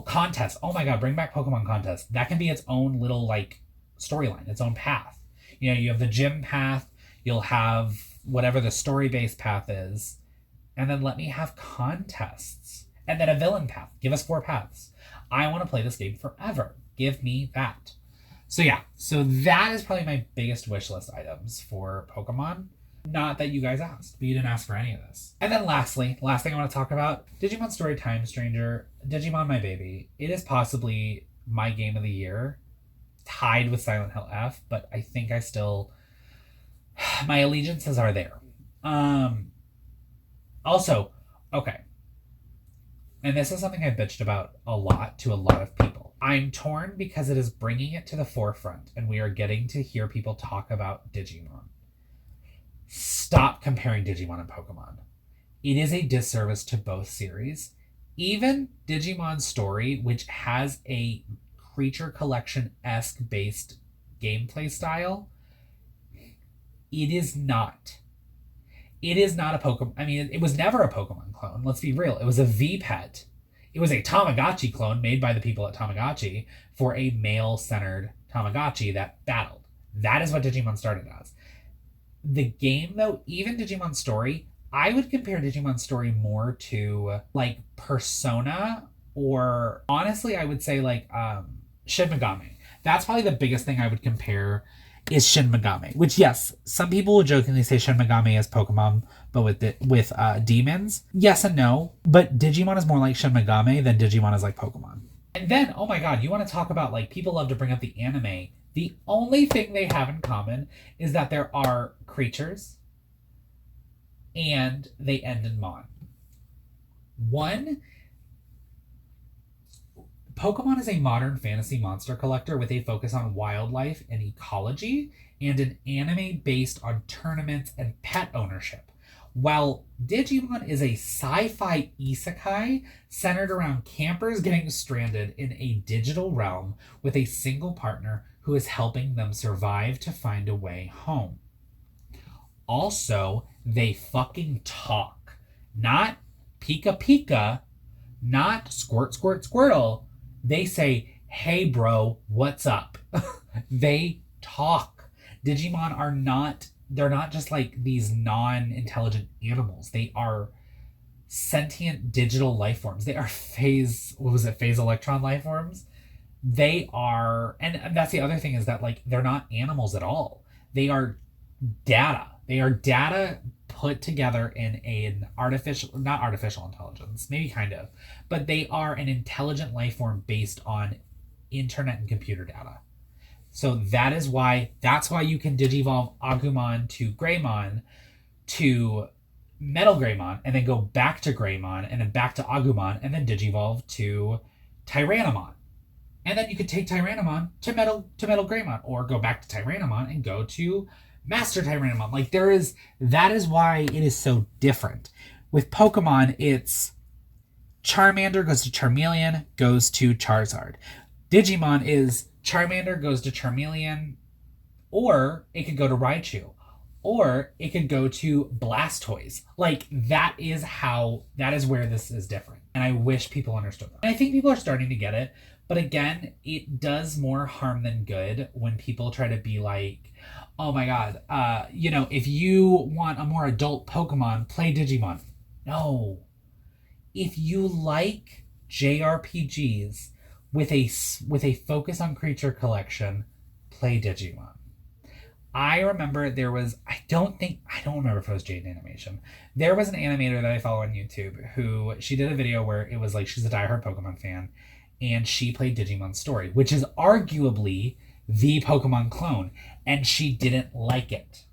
Contest. Oh my God, bring back Pokemon Contest. That can be its own little like storyline, its own path. You have the gym path, you'll have whatever the story-based path is, and then let me have contests. And then a villain path. Give us 4 paths. I want to play this game forever. Give me that. So that is probably my biggest wish list items for Pokemon. Not that you guys asked, but you didn't ask for any of this. And then last thing I want to talk about, Digimon Story Time Stranger, Digimon My Baby. It is possibly my game of the year, tied with Silent Hill F, but I think I still, my allegiances are there. Also, okay, and this is something I bitched about a lot to a lot of people. I'm torn because it is bringing it to the forefront, and we are getting to hear people talk about Digimon. Stop comparing Digimon and Pokemon. It is a disservice to both series. Even Digimon Story, which has a creature collection-esque based gameplay style, it is not a Pokemon. I mean, it was never a Pokemon clone. Let's be real. It was a V-Pet. It was a Tamagotchi clone made by the people at Tamagotchi for a male-centered Tamagotchi that battled. That is what Digimon started as. The game, though, even Digimon Story, I would compare Digimon Story more to like Persona, or honestly, I would say like Shin Megami. That's probably the biggest thing I would compare is Shin Megami. Which, yes, some people will jokingly say Shin Megami is Pokemon, but with demons. Yes and no, but Digimon is more like Shin Megami than Digimon is like Pokemon. And then, oh my God, you want to talk about like people love to bring up the anime. The only thing they have in common is that there are creatures and they end in Mon. One, Pokemon is a modern fantasy monster collector with a focus on wildlife and ecology, and an anime based on tournaments and pet ownership. While Digimon is a sci-fi isekai centered around campers getting stranded in a digital realm with a single partner who is helping them survive to find a way home. Also, they fucking talk. Not Pika Pika, not Squirt Squirt Squirtle. They say, hey bro, what's up? They talk. Digimon are not, they're not just like these non-intelligent animals. They are sentient digital life forms. They are phase electron life forms. They are, and that's the other thing, is that like they're not animals at all. They are data. They are data put together in an not artificial intelligence, maybe kind of, but they are an intelligent life form based on internet and computer data. So that's why you can digivolve Agumon to Greymon to Metal Greymon and then go back to Greymon and then back to Agumon and then digivolve to Tyrannomon. And then you could take Tyrannomon to Metal Greymon, or go back to Tyrannomon and go to Master Tyrannomon. Like that is why it is so different. With Pokemon, it's Charmander goes to Charmeleon, goes to Charizard. Digimon is Charmander goes to Charmeleon, or it could go to Raichu, or it could go to Blastoise. Like that is where this is different. And I wish people understood that. And I think people are starting to get it. But again, it does more harm than good when people try to be like, oh my God, if you want a more adult Pokemon, play Digimon. No. If you like JRPGs with a focus on creature collection, play Digimon. I remember there was, I don't remember if it was Jade Animation. There was an animator that I follow on YouTube who, she did a video where it was like, she's a diehard Pokemon fan, and she played Digimon Story, which is arguably the Pokemon clone, and she didn't like it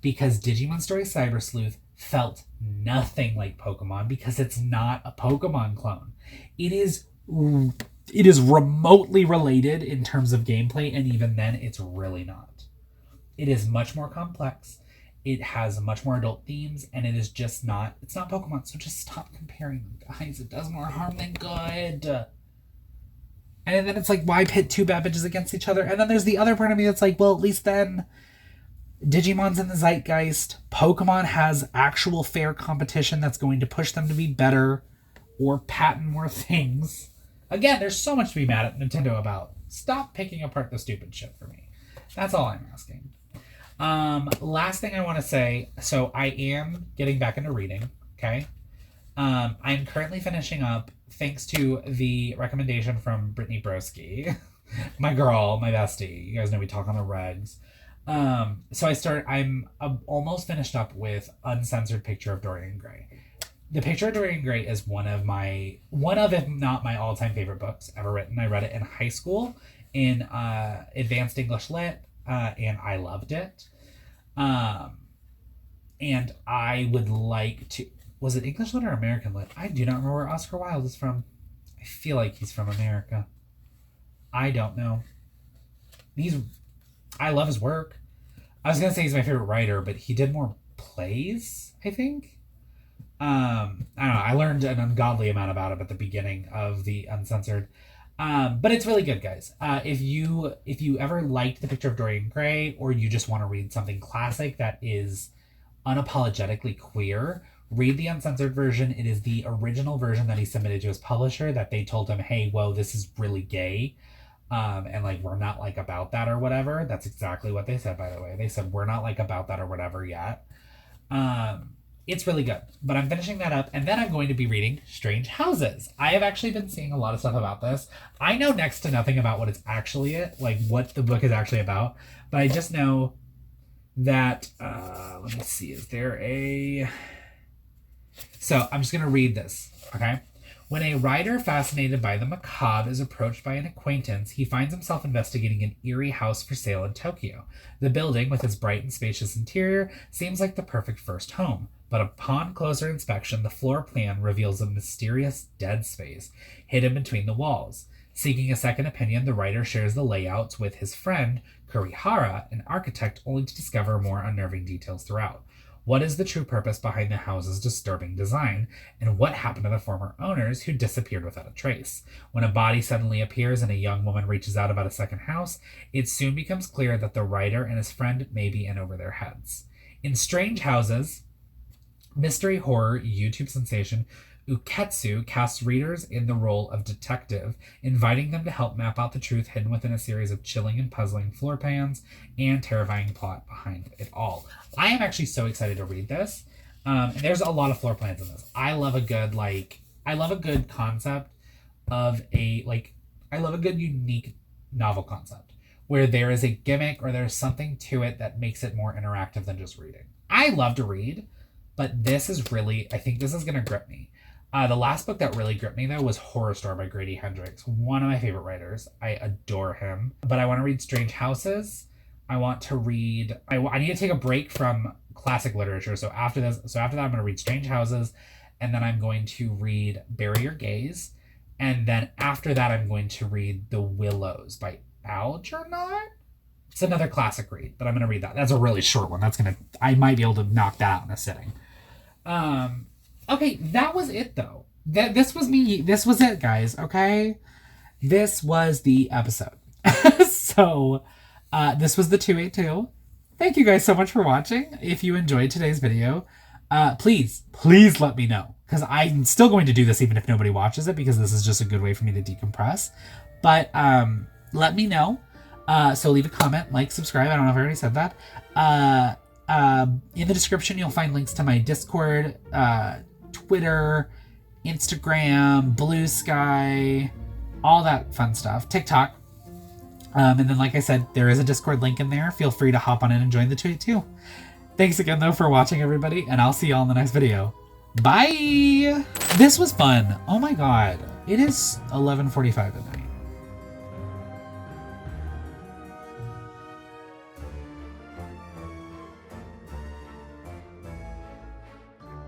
because Digimon Story Cyber Sleuth felt nothing like Pokemon because it's not a Pokemon clone. It is remotely related in terms of gameplay, and even then it's really not. It is much more complex. It has much more adult themes, and it is just not, it's not Pokemon, so just stop comparing them, guys. It does more harm than good. And then it's like, why pit two bad bitches against each other? And then there's the other part of me that's like, well, at least then Digimon's in the zeitgeist. Pokemon has actual fair competition that's going to push them to be better or patent more things. Again, there's so much to be mad at Nintendo about. Stop picking apart the stupid shit for me. That's all I'm asking. Last thing I want to say, so I am getting back into reading, okay? I'm currently finishing up, thanks to the recommendation from Brittany Broski, my girl, my bestie. You guys know we talk on the regs. So I'm almost finished up with Uncensored Picture of Dorian Gray. The Picture of Dorian Gray is one of, if not my all-time favorite books ever written. I read it in high school in Advanced English Lit, and I loved it. And I would like to... Was it English Lit or American Lit? I do not remember where Oscar Wilde is from. I feel like he's from America. I don't know. I love his work. I was going to say he's my favorite writer, but he did more plays, I think. I don't know. I learned an ungodly amount about him at the beginning of the Uncensored. But it's really good, guys. If you ever liked The Picture of Dorian Gray, or you just want to read something classic that is unapologetically queer, read the uncensored version. It is the original version that he submitted to his publisher that they told him, hey, whoa, this is really gay. And like, we're not like about that or whatever. That's exactly what they said, by the way. They said, we're not like about that or whatever yet. It's really good, but I'm finishing that up, and then I'm going to be reading Strange Houses. I have actually been seeing a lot of stuff about this. I know next to nothing about what it's actually what the book is actually about, but I just know that, let me see, is there a... So I'm just going to read this, okay? When a writer fascinated by the macabre is approached by an acquaintance, he finds himself investigating an eerie house for sale in Tokyo. The building, with its bright and spacious interior, seems like the perfect first home. But upon closer inspection, the floor plan reveals a mysterious dead space hidden between the walls. Seeking a second opinion, the writer shares the layouts with his friend, Kurihara, an architect, only to discover more unnerving details throughout. What is the true purpose behind the house's disturbing design, and what happened to the former owners who disappeared without a trace? When a body suddenly appears and a young woman reaches out about a second house, it soon becomes clear that the writer and his friend may be in over their heads. In Strange Houses, mystery horror YouTube sensation Uketsu casts readers in the role of detective, inviting them to help map out the truth hidden within a series of chilling and puzzling floor plans and terrifying plot behind it all. I am actually so excited to read this. And there's a lot of floor plans in this. I love a good concept of I love a good unique novel concept where there is a gimmick or there's something to it that makes it more interactive than just reading. I love to read. But this is really, I think this is going to grip me. The last book that really gripped me, though, was Horror Store by Grady Hendrix. One of my favorite writers. I adore him. But I want to read Strange Houses. I want to read... I need to take a break from classic literature. So after that, I'm going to read Strange Houses. And then I'm going to read Bury Your Gaze. And then after that, I'm going to read The Willows by Algernon. It's another classic read, but I'm going to read that. That's a really short one. I might be able to knock that out in a sitting. Okay, that was it though. This was me. This was it, guys. Okay, this was the episode. So, this was the 282. Thank you guys so much for watching. If you enjoyed today's video, please let me know, because I'm still going to do this even if nobody watches it, because this is just a good way for me to decompress. But let me know. So leave a comment, like, subscribe. I don't know if I already said that. In the description, you'll find links to my Discord, Twitter, Instagram, Blue Sky, all that fun stuff. TikTok. And then, like I said, there is a Discord link in there. Feel free to hop on in and join the tweet too. Thanks again, though, for watching, everybody, and I'll see y'all in the next video. Bye! This was fun. Oh my god. It is 11:45 at night.